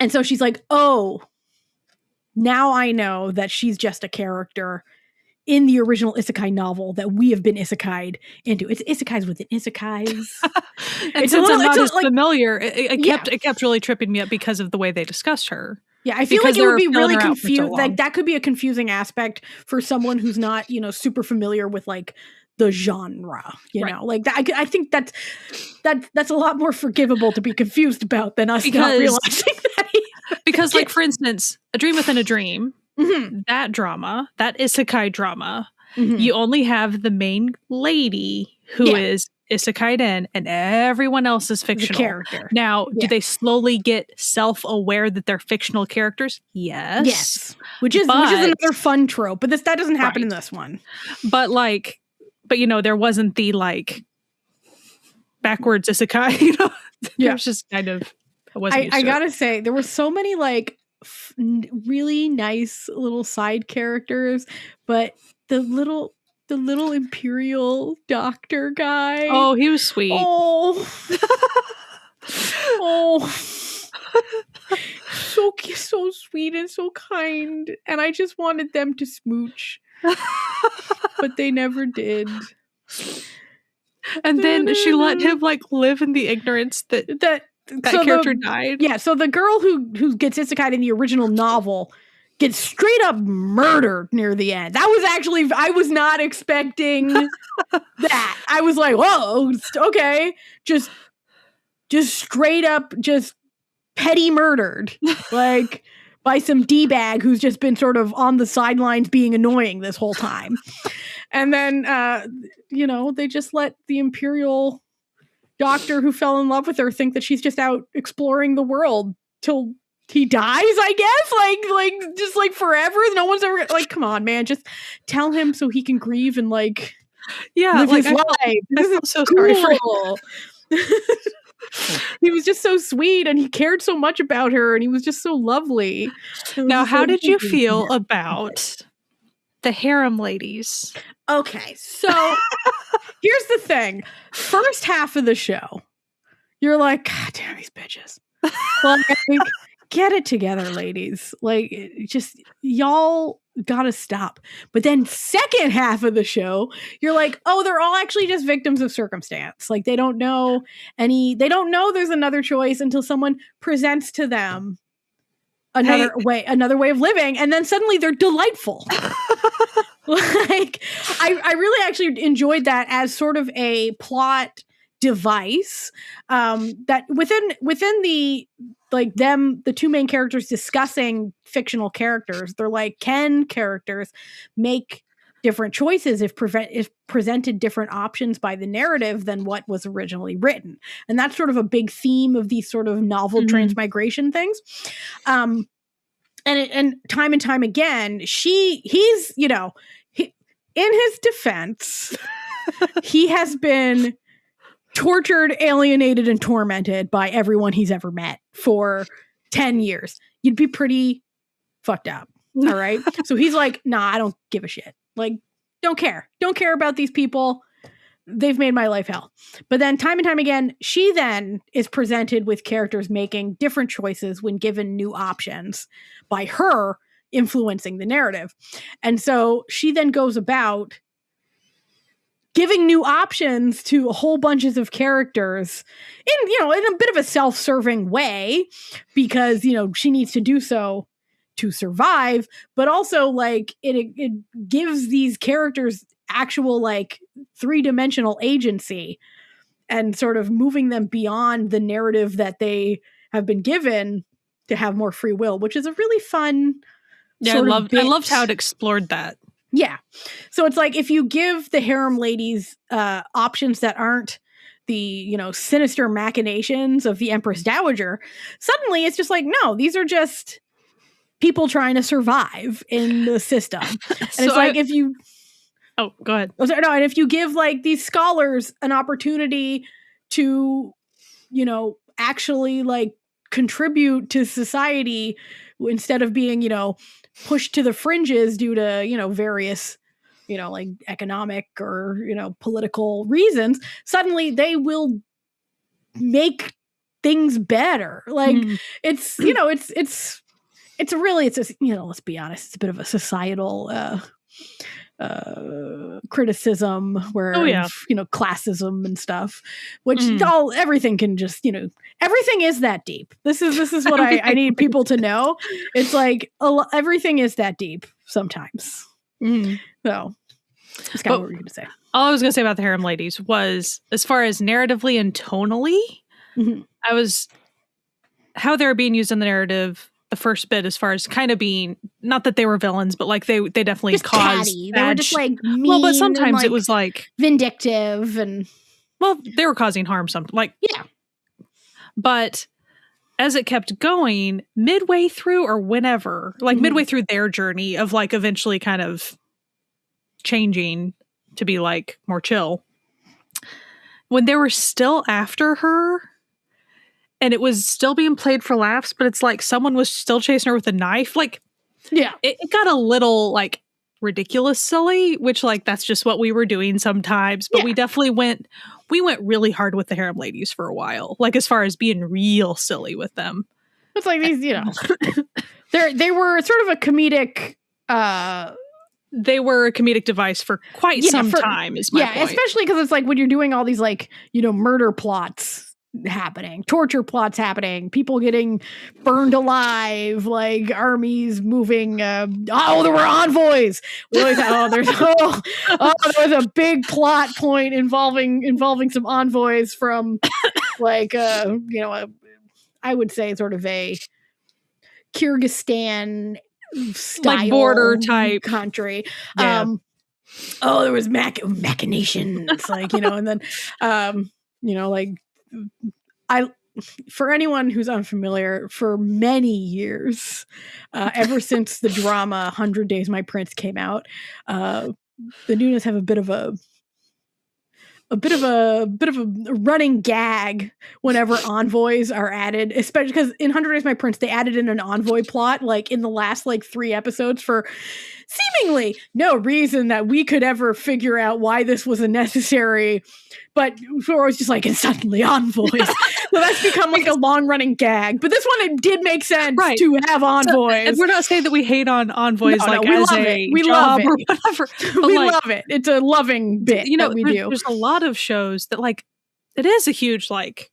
so she's like, oh, now I know that she's just a character in the original Isekai novel that we have been isekai'd into. It's isekais within isekais. And since I'm not as familiar, it kept really tripping me up because of the way they discussed her. Yeah, I feel like it would be really confusing. Like, that could be a confusing aspect for someone who's not, you know, super familiar with like the genre. You know, like that. I think that's a lot more forgivable to be confused about than us not realizing that. Because, like, for instance, A Dream Within a Dream, that drama, that isekai drama, you only have the main lady who is isekai'd in, and everyone else is fictional. The character. Now, do they slowly get self-aware that they're fictional characters? Yes. Yes. Which is another fun trope, but that doesn't happen in this one. But you know, there wasn't the like backwards isekai, you know? It was just kind of, I gotta say, there were so many like really nice little side characters, but the little imperial doctor guy. Oh, he was sweet. Oh, so sweet and so kind, and I just wanted them to smooch, but they never did. And then she let him like live in the ignorance that character died. Yeah, so the girl who gets isekai'd in the original novel gets straight up murdered near the end. That was actually, I was not expecting that. I was like, whoa, okay. Just straight up, just petty murdered. Like, by some D-bag who's just been sort of on the sidelines being annoying this whole time. And then, you know, they just let the imperial doctor who fell in love with her think that she's just out exploring the world till he dies, I guess. Like just like forever. No one's ever like, come on, man, just tell him so he can grieve and like live his life. I feel so sorry for him. He was just so sweet and he cared so much about her and he was just so lovely. Now, how did you feel about the harem ladies? Okay, so here's the thing. First half of the show, you're like, God damn these bitches. Like, get it together, ladies. Like, just y'all gotta stop. But then second half of the show, you're like, oh, they're all actually just victims of circumstance. Like, they don't know there's another choice until someone presents to them another way of living, and then suddenly they're delightful. Like, I really actually enjoyed that as sort of a plot device, that within the like the two main characters discussing fictional characters, they're like, can characters make different choices if presented different options by the narrative than what was originally written? And that's sort of a big theme of these sort of novel transmigration things. And time and time again, he's, you know, in his defense, he has been tortured, alienated, and tormented by everyone he's ever met for 10 years. You'd be pretty fucked up. All right. So he's like, nah, I don't give a shit. Like, don't care about these people. They've made my life hell. But then time and time again, she then is presented with characters making different choices when given new options by her influencing the narrative. And so she then goes about giving new options to a whole bunches of characters in a bit of a self-serving way, because, you know, she needs to do so to survive, but also like it gives these characters actual like three-dimensional agency and sort of moving them beyond the narrative that they have been given to have more free will, which is a really fun I loved how it explored that. Yeah. So it's like if you give the harem ladies options that aren't the, you know, sinister machinations of the Empress Dowager, suddenly it's just like, no, these are just people trying to survive in the system. And so it's like if you... Oh, go ahead. No, and if you give like these scholars an opportunity to, you know, actually like contribute to society instead of being, you know, pushed to the fringes due to, you know, various, you know, like economic or, you know, political reasons, suddenly they will make things better. Like it's, you know, it's really, it's a, you know, let's be honest, it's a bit of a societal criticism where you know, classism and stuff, which everything can just, you know, everything is that deep. This is what I need people to know. It's like everything is that deep sometimes. So Sky, what were you gonna say? All I was gonna say about the harem ladies was, as far as narratively and tonally, I was how they were being used in the narrative. The first bit, as far as kind of being, not that they were villains, but like they definitely just caused catty. They were just like mean. Well, but sometimes and, like, it was like vindictive and they were causing harm. But as it kept going, midway through or whenever, like midway through their journey of like eventually kind of changing to be like more chill, when they were still after her. And it was still being played for laughs, but it's like someone was still chasing her with a knife. Like, yeah, it got a little like ridiculous silly, which like that's just what we were doing sometimes. But we definitely went really hard with the harem ladies for a while. Like as far as being real silly with them. It's like these, you know, they were sort of a comedic. They were a comedic device for quite some time. Is my point. Especially because it's like when you're doing all these like, you know, murder plots happening, torture plots happening, people getting burned alive, like armies moving. There were envoys. We always have, there was a big plot point involving some envoys from like you know, I would say sort of a Kyrgyzstan style, like border type country. Yeah. There was machinations, like, you know, and then you know, like for anyone who's unfamiliar, for many years, ever since the drama 100 Days My Prince came out, the Noonas have a bit of a running gag whenever envoys are added, especially because in 100 Days My Prince they added in an envoy plot like in the last like 3 episodes for seemingly no reason that we could ever figure out why this was a necessary, but we're always just like, and suddenly envoys. So that's become like a long running gag. But this one, it did make sense to have envoys. So, we're not saying that we hate on envoys we love it. Or whatever. We love it. It's a loving bit, you know, that we do. There's a lot of shows that like, it is a huge, like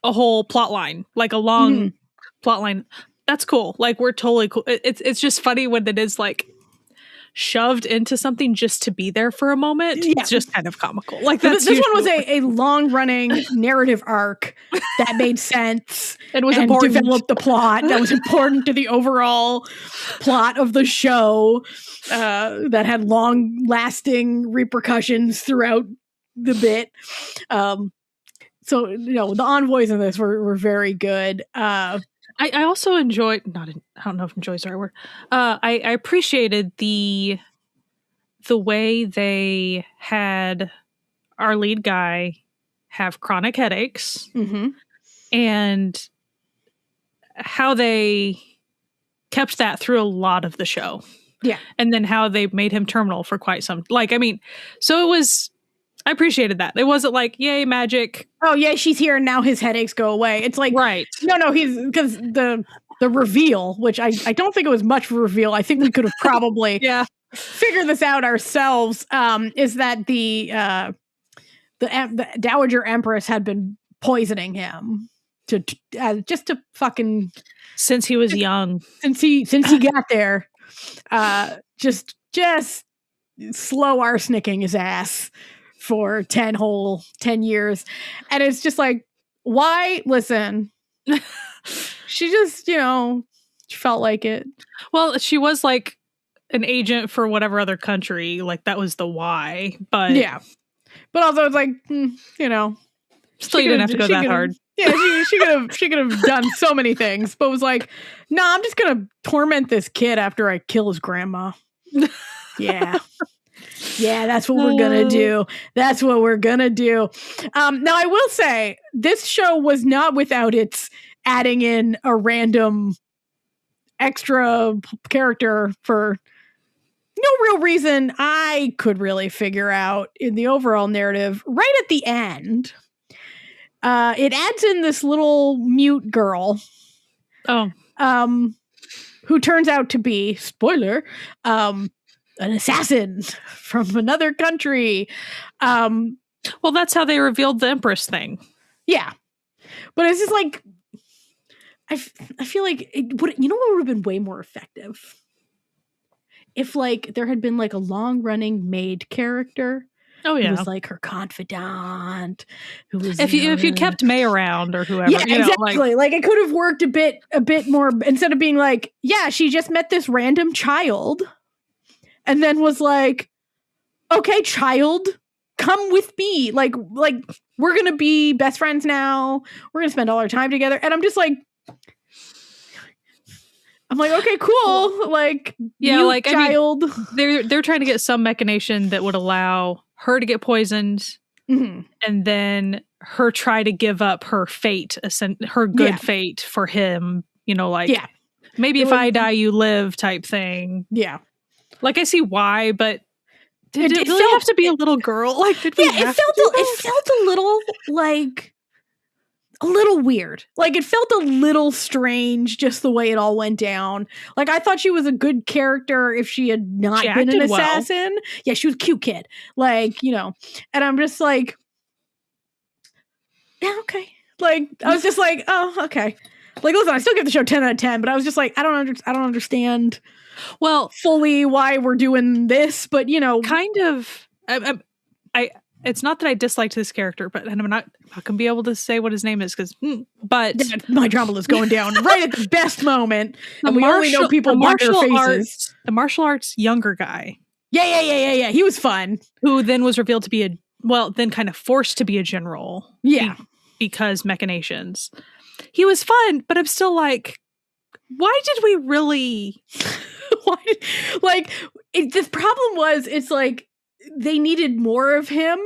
a whole plot line, like a long plot line. That's cool. Like we're totally cool. It's just funny when it is like shoved into something just to be there for a moment. Yeah. It's just kind of comical. Like this one was a long running narrative arc that made sense and was important. Developed the plot that was important to the overall plot of the show, that had long lasting repercussions throughout the bit. So, you know, the envoys in this were very good. I also enjoyed, I don't know if enjoy is the right word. I appreciated the way they had our lead guy have chronic headaches and how they kept that through a lot of the show. Yeah. And then how they made him terminal for quite some, like, I mean, so it was, I appreciated that. It wasn't like, yay, magic. Oh, yeah, she's here and now his headaches go away. It's like, no, he's, because the reveal, which I don't think it was much of a reveal. I think we could have probably figured this out ourselves, is that the Dowager Empress had been poisoning him to just to fucking... Since he was young. Since he got there, just slow arsenicking his ass for 10 years. And it's just like, why? Listen, she just, you know, she felt like it. Well, she was like an agent for whatever other country. Like, that was the why. But yeah. But also, it's like, you know. Still, you didn't have to go that hard. Yeah, she could have done so many things, but was like, no, I'm just gonna torment this kid after I kill his grandma. Yeah. Yeah, that's what we're gonna do. That's what we're gonna do. Now, I will say, this show was not without its adding in a random extra character for no real reason I could really figure out in the overall narrative. Right at the end, it adds in this little mute girl. Oh. Who turns out to be, spoiler, an assassin from another country. Well, that's how they revealed the Empress thing. Yeah. But it's just like, I feel like, what would have been way more effective? If, like, there had been, like, a long-running maid character. Oh, yeah. Who was, like, her confidant. Who was, if you kept May around or whoever. Yeah, exactly. Like, it could have worked a bit more, instead of being like, yeah, she just met this random child. And then was like, okay, child, come with me. Like, we're going to be best friends now. We're going to spend all our time together. And I'm just like, okay, cool. Like, yeah, like, child. I mean, they're trying to get some machination that would allow her to get poisoned, and then her try to give up her fate, her good fate for him. You know, like, maybe if I die, you live type thing. Yeah, like, I see why, but did it really have to be a little girl? Like, did we? Yeah, it felt a little like. A little weird. Like, it felt a little strange just the way it all went down. Like, I thought she was a good character if she had not been an assassin. Well. Yeah, she was a cute kid. Like, you know. And I'm just like, yeah, okay. Like, I was just like, oh, okay. Like, listen, I still give the show 10 out of 10, but I was just like, I don't understand fully why we're doing this, but, you know. Kind of. It's not that I disliked this character, but I'm not going to be able to say what his name is but my drama is going down right at the best moment, and we only know people by their faces. The martial arts younger guy. Yeah. He was fun. Who then was revealed to be then kind of forced to be a general. Yeah, because machinations. He was fun, but I'm still like, why did we really? The problem was, it's like, they needed more of him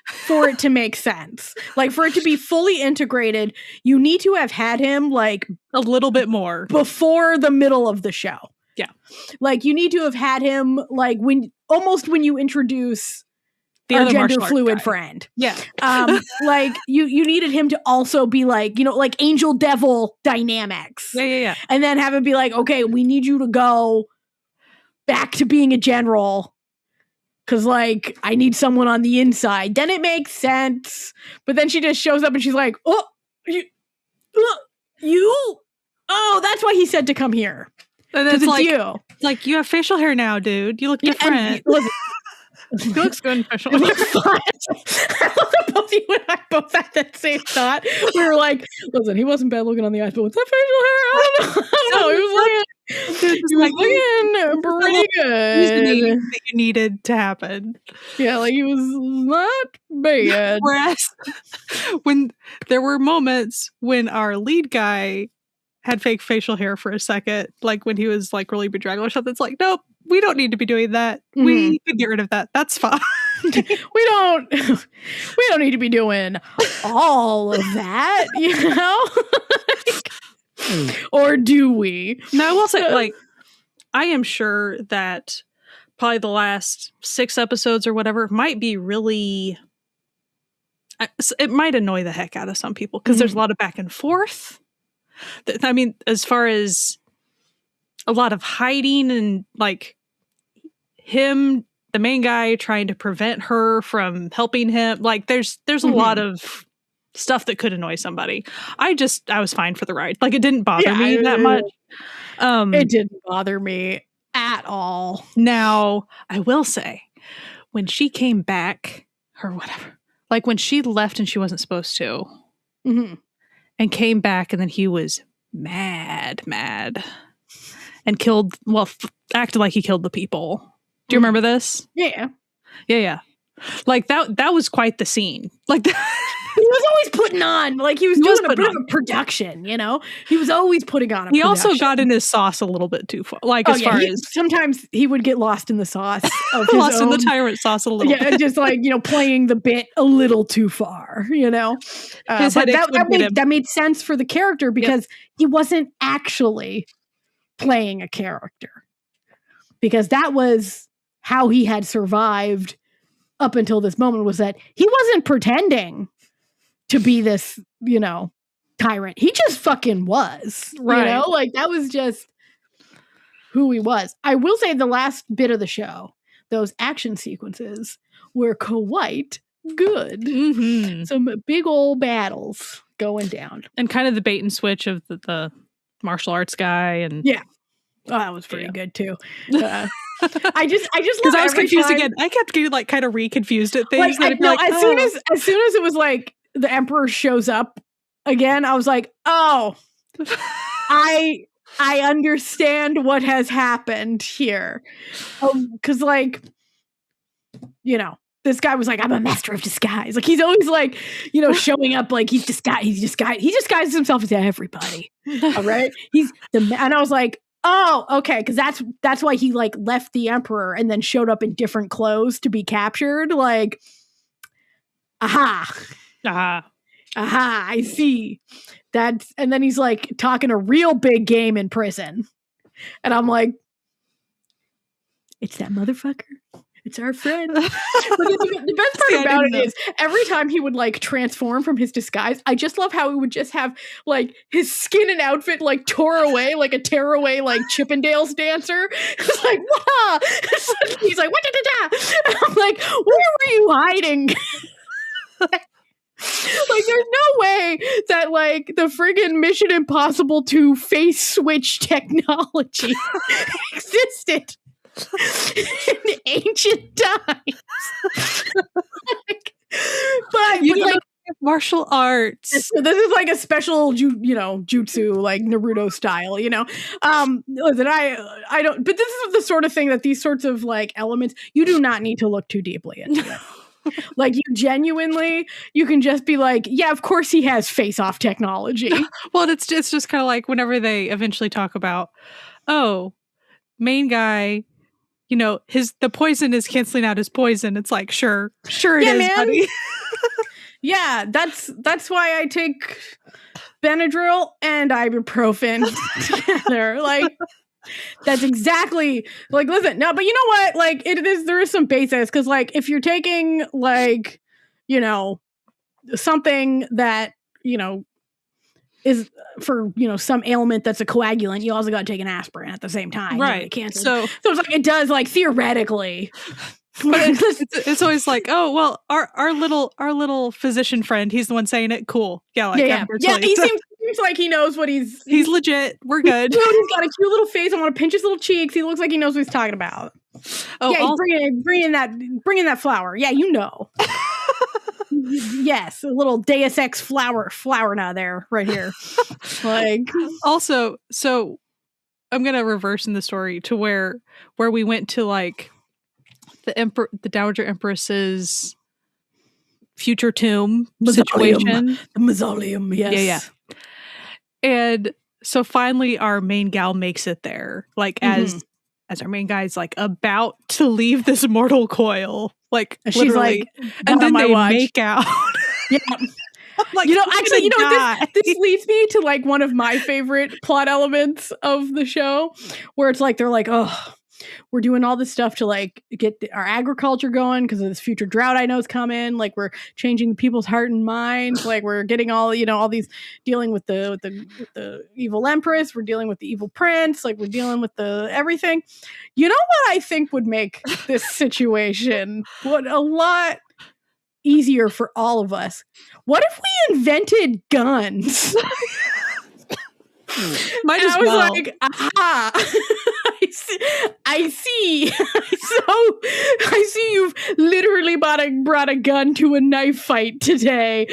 for it to make sense. Like, for it to be fully integrated, you need to have had him, like, a little bit more before the middle of the show. Yeah. Like, you need to have had him, like, when you introduce the our other gender fluid friend. Yeah. Like, you needed him to also be like, you know, like angel devil dynamics. Yeah. And then have him be like, okay, we need you to go back to being a general. Cause, like, I need someone on the inside. Then it makes sense. But then she just shows up and she's like, oh, you? Oh, that's why he said to come here. And it's like, you. Like, you have facial hair now, dude. You look different. He looks good in facial hair. You look fine. Both you and I both had that same thought. We were like, listen, he wasn't bad looking on the eyes, but with that facial hair, I don't know. He was looking pretty good. That you needed to happen. Yeah, like, he was not bad. Whereas when there were moments when our lead guy had fake facial hair for a second, like when he was like really bedraggled or something, it's like, nope, we don't need to be doing that. We could get rid of that. That's fine. we don't need to be doing all of that, you know? Or do we? No, I will say, like, I am sure that probably the last 6 episodes or whatever might be really, it might annoy the heck out of some people because there's a lot of back and forth. I mean, as far as a lot of hiding and, like, him, the main guy, trying to prevent her from helping him. Like, there's a lot of stuff that could annoy somebody. I was fine for the ride. Like, it didn't bother me that much. It didn't bother me at all. Now, I will say, when she came back, or whatever, like when she left and she wasn't supposed to, and came back, and then he was mad, and killed, acted like he killed the people. Do you remember this? Yeah. Yeah. Like that was quite the scene. Like he was always putting on, like he was doing a bit of a production, you know? He was always putting on a production. He also got in his sauce a little bit too far. Like as far as sometimes he would get lost in the sauce. Lost in the tyrant sauce a little bit. Just like, you know, playing the bit a little too far, you know? But that made sense for the character because he wasn't actually playing a character. Because that was how he had survived up until this moment, was that he wasn't pretending to be this, you know, tyrant. He just fucking was. Right. You know, like that was just who he was. I will say the last bit of the show, those action sequences were quite good. Mm-hmm. Some big old battles going down. And kind of the bait and switch of the martial arts guy. And yeah. Oh, that was pretty good too. I just because I was confused again. I kept getting like kind of re-confused at things. As soon as it was like the Emperor shows up again, I was like, oh, I understand what has happened here. Because like, you know, this guy was like, I'm a master of disguise. Like he's always like, you know, showing up like he disguises himself as everybody. All right, and I was like, oh, okay, because that's why he like left the Emperor and then showed up in different clothes to be captured. Like, aha, I see. And then he's like talking a real big game in prison, and I'm like, it's that motherfucker. It's our friend. The best part about it is every time he would like transform from his disguise, I just love how he would just have like his skin and outfit like tore away, like a tear away like Chippendales dancer. It's like, wow. He's like, what? And I'm like, where were you hiding? Like, there's no way that like the friggin' Mission Impossible 2 face switch technology existed in ancient times. but like martial arts. So this is like a special jutsu, like Naruto style, you know. Listen, I don't, but this is the sort of thing that these sorts of like elements, you do not need to look too deeply into it. Like you can just be like, yeah, of course he has face-off technology. Well, it's just kind of like whenever they eventually talk about, oh, main guy, you know, the poison is canceling out his poison. It's like, sure it is, man. Buddy. Yeah, that's why I take Benadryl and ibuprofen together. Like, that's exactly like, listen, no, but you know what? Like, there is some basis, because like if you're taking like, you know, something that, you know, is for, you know, some ailment that's a coagulant, you also got to take an aspirin at the same time. Right. So it's like, it does, like, theoretically. But it's always like, oh, well, our little physician friend, he's the one saying it. Cool. Yeah. Like, yeah. He seems like he knows what he's legit. We're good. He's got a cute little face. I want to pinch his little cheeks. He looks like he knows what he's talking about. Oh, yeah. He's bringing that flower. Yeah. You know. Yes, a little Deus Ex flower now there, right here. Like, also, so I'm gonna reverse in the story to where we went to like the Dowager Empress's future tomb situation, the mausoleum. Yes, yeah. And so finally, our main gal makes it there, like as our main guy's like about to leave this mortal coil. Like, she's literally, like, and then they make out. Yeah. Like, you know, actually, you know, this leads me to like one of my favorite plot elements of the show, where it's like, they're like, oh, we're doing all this stuff to like get our agriculture going because of this future drought I know is coming. Like, we're changing people's heart and minds. Like, we're getting all, you know, all these, dealing with the evil empress. We're dealing with the evil prince. Like, we're dealing with the everything. You know what I think would make this situation a lot easier for all of us? What if we invented guns? Might as well. I was like, aha. I see. So I see literally brought a gun to a knife fight today.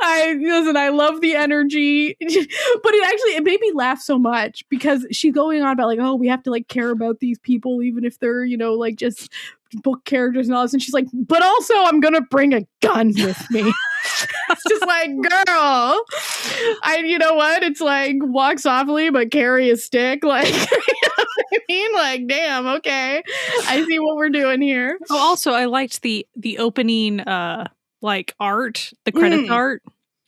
I love the energy, but it made me laugh so much because she's going on about like, oh, we have to like care about these people even if they're, you know, like just book characters and all this, and she's like, but also I'm gonna bring a gun with me. It's just like, girl, you know what? It's like walk softly but carry a stick. Like, you know what I mean? Like, damn, okay, I see what we're doing here. Oh, also, I liked the opening like art, the credits art,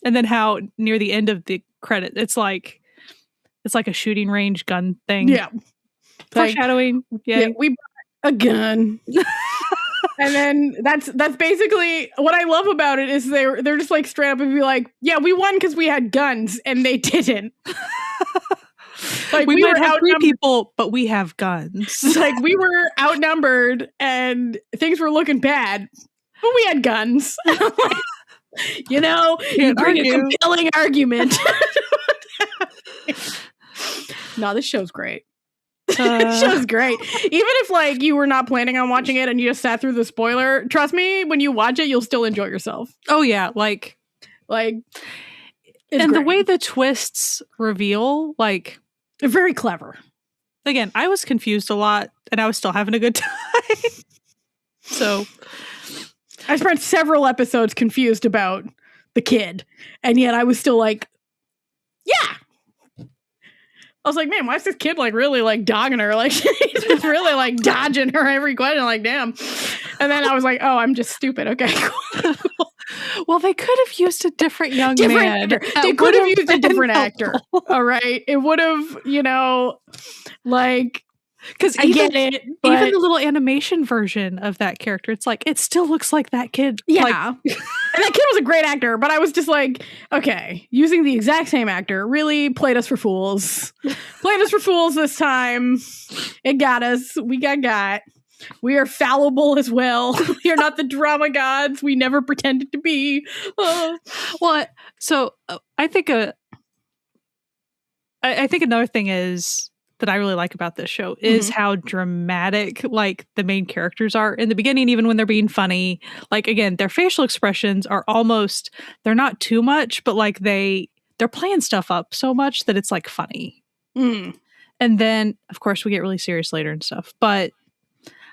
and then how near the end of the credit, it's like a shooting range gun thing. Yeah, foreshadowing. Like, yeah, we brought a gun. And then that's basically what I love about it is they're just like straight up and be like, yeah, we won because we had guns, and they didn't. Like we might have 3 people, but we have guns. Like we were outnumbered and things were looking bad, but we had guns. You know, you bring a compelling argument. No, this show's great. This show's great. Even if like you were not planning on watching it and you just sat through the spoiler, trust me, when you watch it, you'll still enjoy yourself. Oh yeah, like and great. The way the twists reveal, like, they're very clever. Again, I was confused a lot, and I was still having a good time. So I spent several episodes confused about the kid, and yet I was still like, yeah. I was like, man, why is this kid like really like dogging her? Like he's just really like dodging her every question. Like, damn. And then I was like, oh, I'm just stupid. Okay, cool. Well, they could have used a different man. They could have used a different actor. All right. It would have, you know, like, because I get it. Even the little animation version of that character, it's like, it still looks like that kid. Yeah. Like, and that kid was a great actor, but I was just like, okay, using the exact same actor really played us for fools. Played us for fools this time. It got us. We got. We are fallible as well. We are not the drama gods we never pretended to be. Well, so I think I think another thing is that I really like about this show is how dramatic like the main characters are in the beginning, even when they're being funny. Like, again, their facial expressions are almost, they're not too much, but like they're playing stuff up so much that it's like funny. And then of course we get really serious later and stuff, but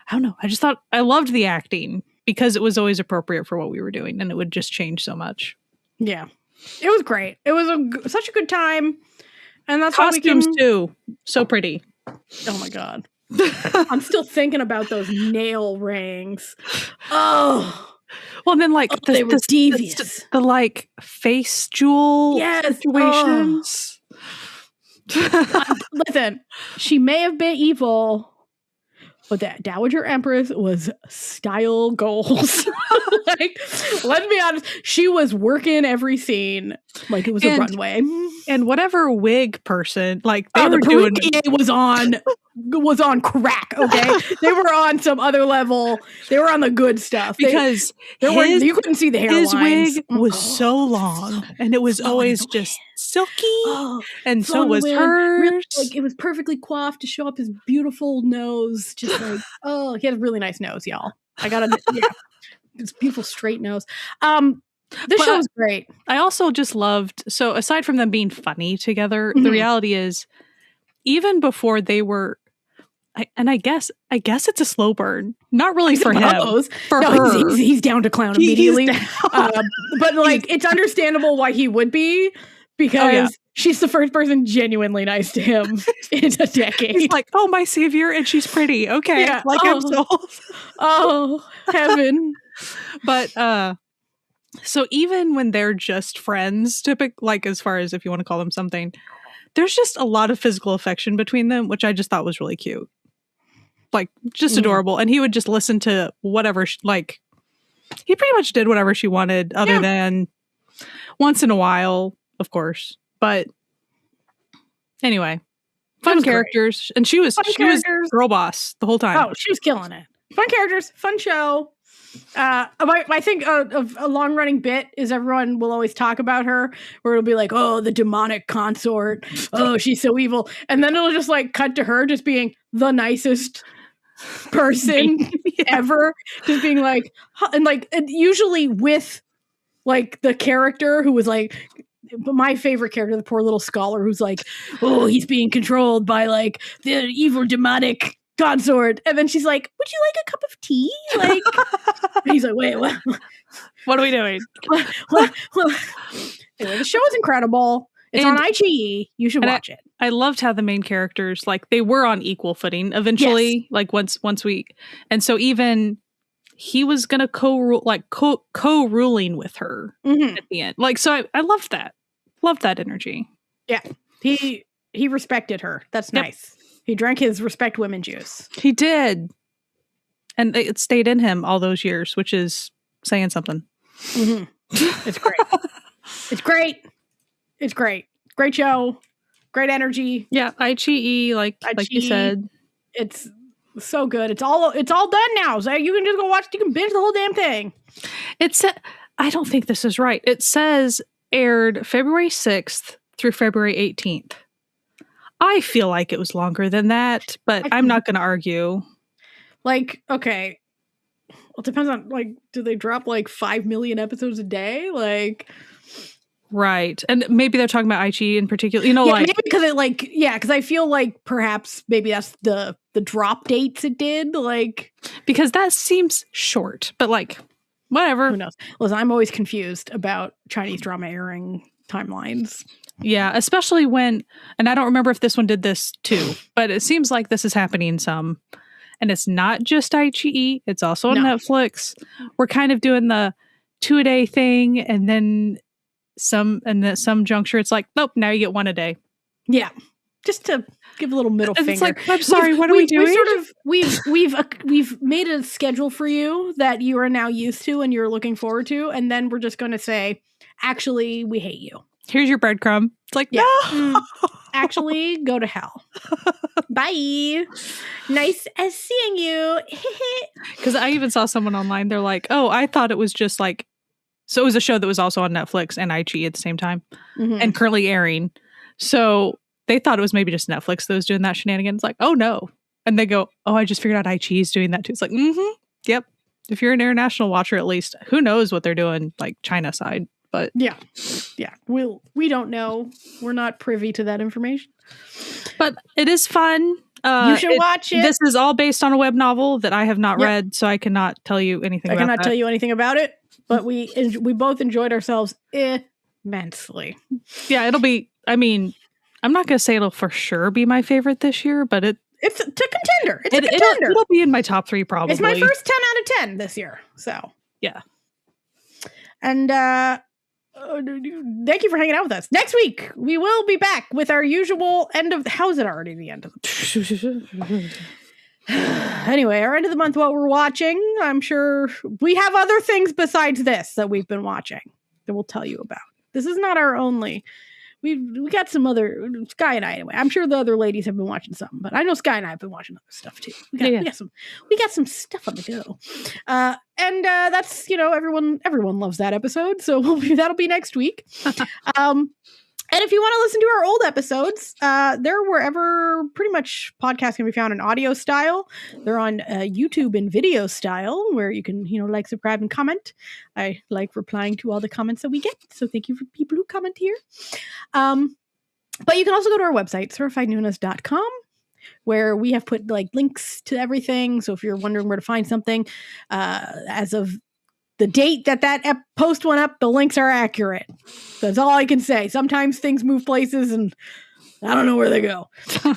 I don't know. I just thought I loved the acting because it was always appropriate for what we were doing, and it would just change so much. Yeah, it was great. It was such a good time, and that's costumes why we too. So pretty. Oh my god, I'm still thinking about those nail rings. Oh, well, and then like they were devious. The like face jewel situations. Listen, she may have been evil, but that Dowager Empress was style goals. Like, let's be honest, she was working every scene like it was a runway. And whatever wig person, like they were the doing was on crack. Okay, they were on some other level. They were on the good stuff because you couldn't see the hairlines. His wig was so long, and it was always just silky, and so was hers. Really, like it was perfectly coiffed to show up his beautiful nose. Just like he had a really nice nose, y'all. I gotta this beautiful straight nose. This show was great. I also just loved, so aside from them being funny together, the reality is even before they were, I guess it's a slow burn. Not really for him. For her. He's down to clown immediately. But like, it's understandable why he would be, because she's the first person genuinely nice to him in a decade. He's like, oh, my savior, and she's pretty. Okay. Yeah. Like, I'm sold. Oh, heaven. But, so even when they're just friends, like as far as if you want to call them something, there's just a lot of physical affection between them, which I just thought was really cute. Like, just adorable. And he would just listen to whatever, like, he pretty much did whatever she wanted, other than once in a while, of course. But anyway, fun characters. Great. And she was girl boss the whole time. Oh, she was killing it. Fun characters, fun show. I think a long running bit is everyone will always talk about her, where it'll be like, oh, the demonic consort, oh, she's so evil, and then it'll just like cut to her just being the nicest person ever. Just being like, and usually with like the character who was like, my favorite character, the poor little scholar who's like, oh, he's being controlled by like the evil demonic consort. And then she's like, would you like a cup of tea? Like, and he's like, wait, what? What are we doing? Anyway, the show is incredible. It's on iQIYI. You should watch it. I loved how the main characters, like, they were on equal footing eventually. Like once we, and so even he was gonna co-ruling with her at the end. Like, so I loved that. Loved that energy. Yeah, he respected her. That's nice. He drank his respect women juice. He did, and it stayed in him all those years, which is saying something. It's great. It's great. It's great. Great show. Great energy. Yeah, iQIYI, like you said. It's so good. It's all done now. So you can just go watch. You can binge the whole damn thing. I don't think this is right. It says aired February 6th through February 18th. I feel like it was longer than that, but I'm not going to argue. Like, okay. Well, it depends on, like, do they drop like 5 million episodes a day? Like, right. And maybe they're talking about iQIYI in particular. You know, maybe because it like, because I feel like perhaps maybe that's the drop dates it did. Like, because that seems short, but like, whatever. Who knows? Listen, I'm always confused about Chinese drama airing timelines. Yeah, especially when, and I don't remember if this one did this too, but it seems like this is happening some. And it's not just iQIYI, it's also on Netflix. We're kind of doing the 2-a-day thing, and then at some juncture it's like, nope, now you get 1 a day. Yeah. Just to give a little middle finger. It's like, I'm sorry, what are we doing? We've made a schedule for you that you are now used to and you're looking forward to, and then we're just going to say, actually, we hate you. Here's your breadcrumb. It's like, no. Actually, go to hell. Bye. Nice as seeing you. Because I even saw someone online. They're like, oh, I thought it was just like, so it was a show that was also on Netflix and iQIYI at the same time and currently airing. So they thought it was maybe just Netflix that was doing that shenanigans. Like, oh no. And they go, oh, I just figured out iQIYI is doing that too. It's like, yep. If you're an international watcher, at least, who knows what they're doing, like China side. But yeah, we don't know. We're not privy to that information. But it is fun. You should watch it. This is all based on a web novel that I have not read, so I cannot tell you anything about it. I cannot tell you anything about it, but we both enjoyed ourselves immensely. Yeah, it'll be, I mean, I'm not going to say it'll for sure be my favorite this year, but it's a contender. It's a contender. It'll be in my top 3 probably. It's my first 10 out of 10 this year. So, yeah. And thank you for hanging out with us. Next week, we will be back with our usual end of... How is it already the end of the... Anyway, our end of the month, what we're watching, I'm sure we have other things besides this that we've been watching that we'll tell you about. This is not our only... We got some other... Sky and I, anyway. I'm sure the other ladies have been watching something, but I know Sky and I have been watching other stuff, too. We got some stuff on the go. And that's, everyone loves that episode, so that'll be next week. And if you want to listen to our old episodes, they're wherever pretty much podcasts can be found in audio style. They're on YouTube in video style, where you can, like, subscribe, and comment. I like replying to all the comments that we get, so thank you for people who comment here. But you can also go to our website, certifiednoonas.com, where we have put like links to everything. So if you're wondering where to find something, as of the date that post went up, the links are accurate. That's all I can say. Sometimes things move places and I don't know where they go.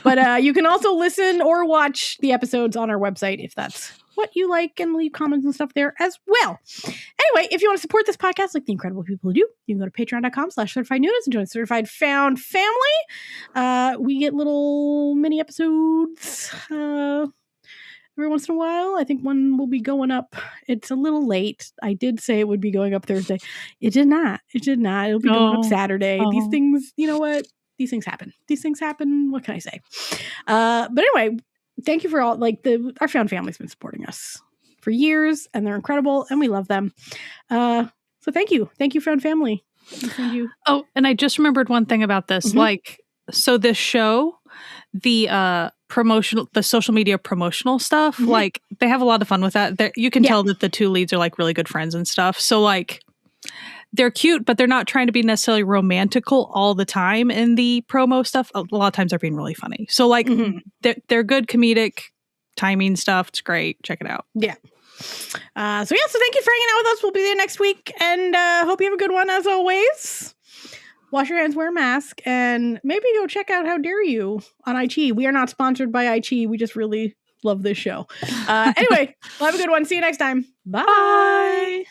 But you can also listen or watch the episodes on our website if that's what you like, and leave comments and stuff there as well. Anyway, if you want to support this podcast like the incredible people who do, you can go to patreon.com/certifiednoonas and join Certified Found Family. We get little mini episodes every once in a while. I think one will be going up. It's a little late. I did say it would be going up Thursday. It did not. It'll be going up Saturday. These things, you know what? These things happen. What can I say? But anyway, thank you for all, like, our Found Family's been supporting us for years, and they're incredible, and we love them. So thank you. Thank you, Found Family. Thank you. Oh, and I just remembered one thing about this. Like, so this show, the the social media promotional stuff. Like they have a lot of fun with that. You can tell that the two leads are like really good friends and stuff. So like they're cute, but they're not trying to be necessarily romantical all the time in the promo stuff. A lot of times they're being really funny. So like they're good comedic timing stuff. It's great. Check it out. Yeah. So thank you for hanging out with us. We'll be there next week, and hope you have a good one as always. Wash your hands, wear a mask, and maybe go check out How Dare You on iQIYI. We are not sponsored by iQIYI. We just really love this show. Anyway, we'll have a good one. See you next time. Bye.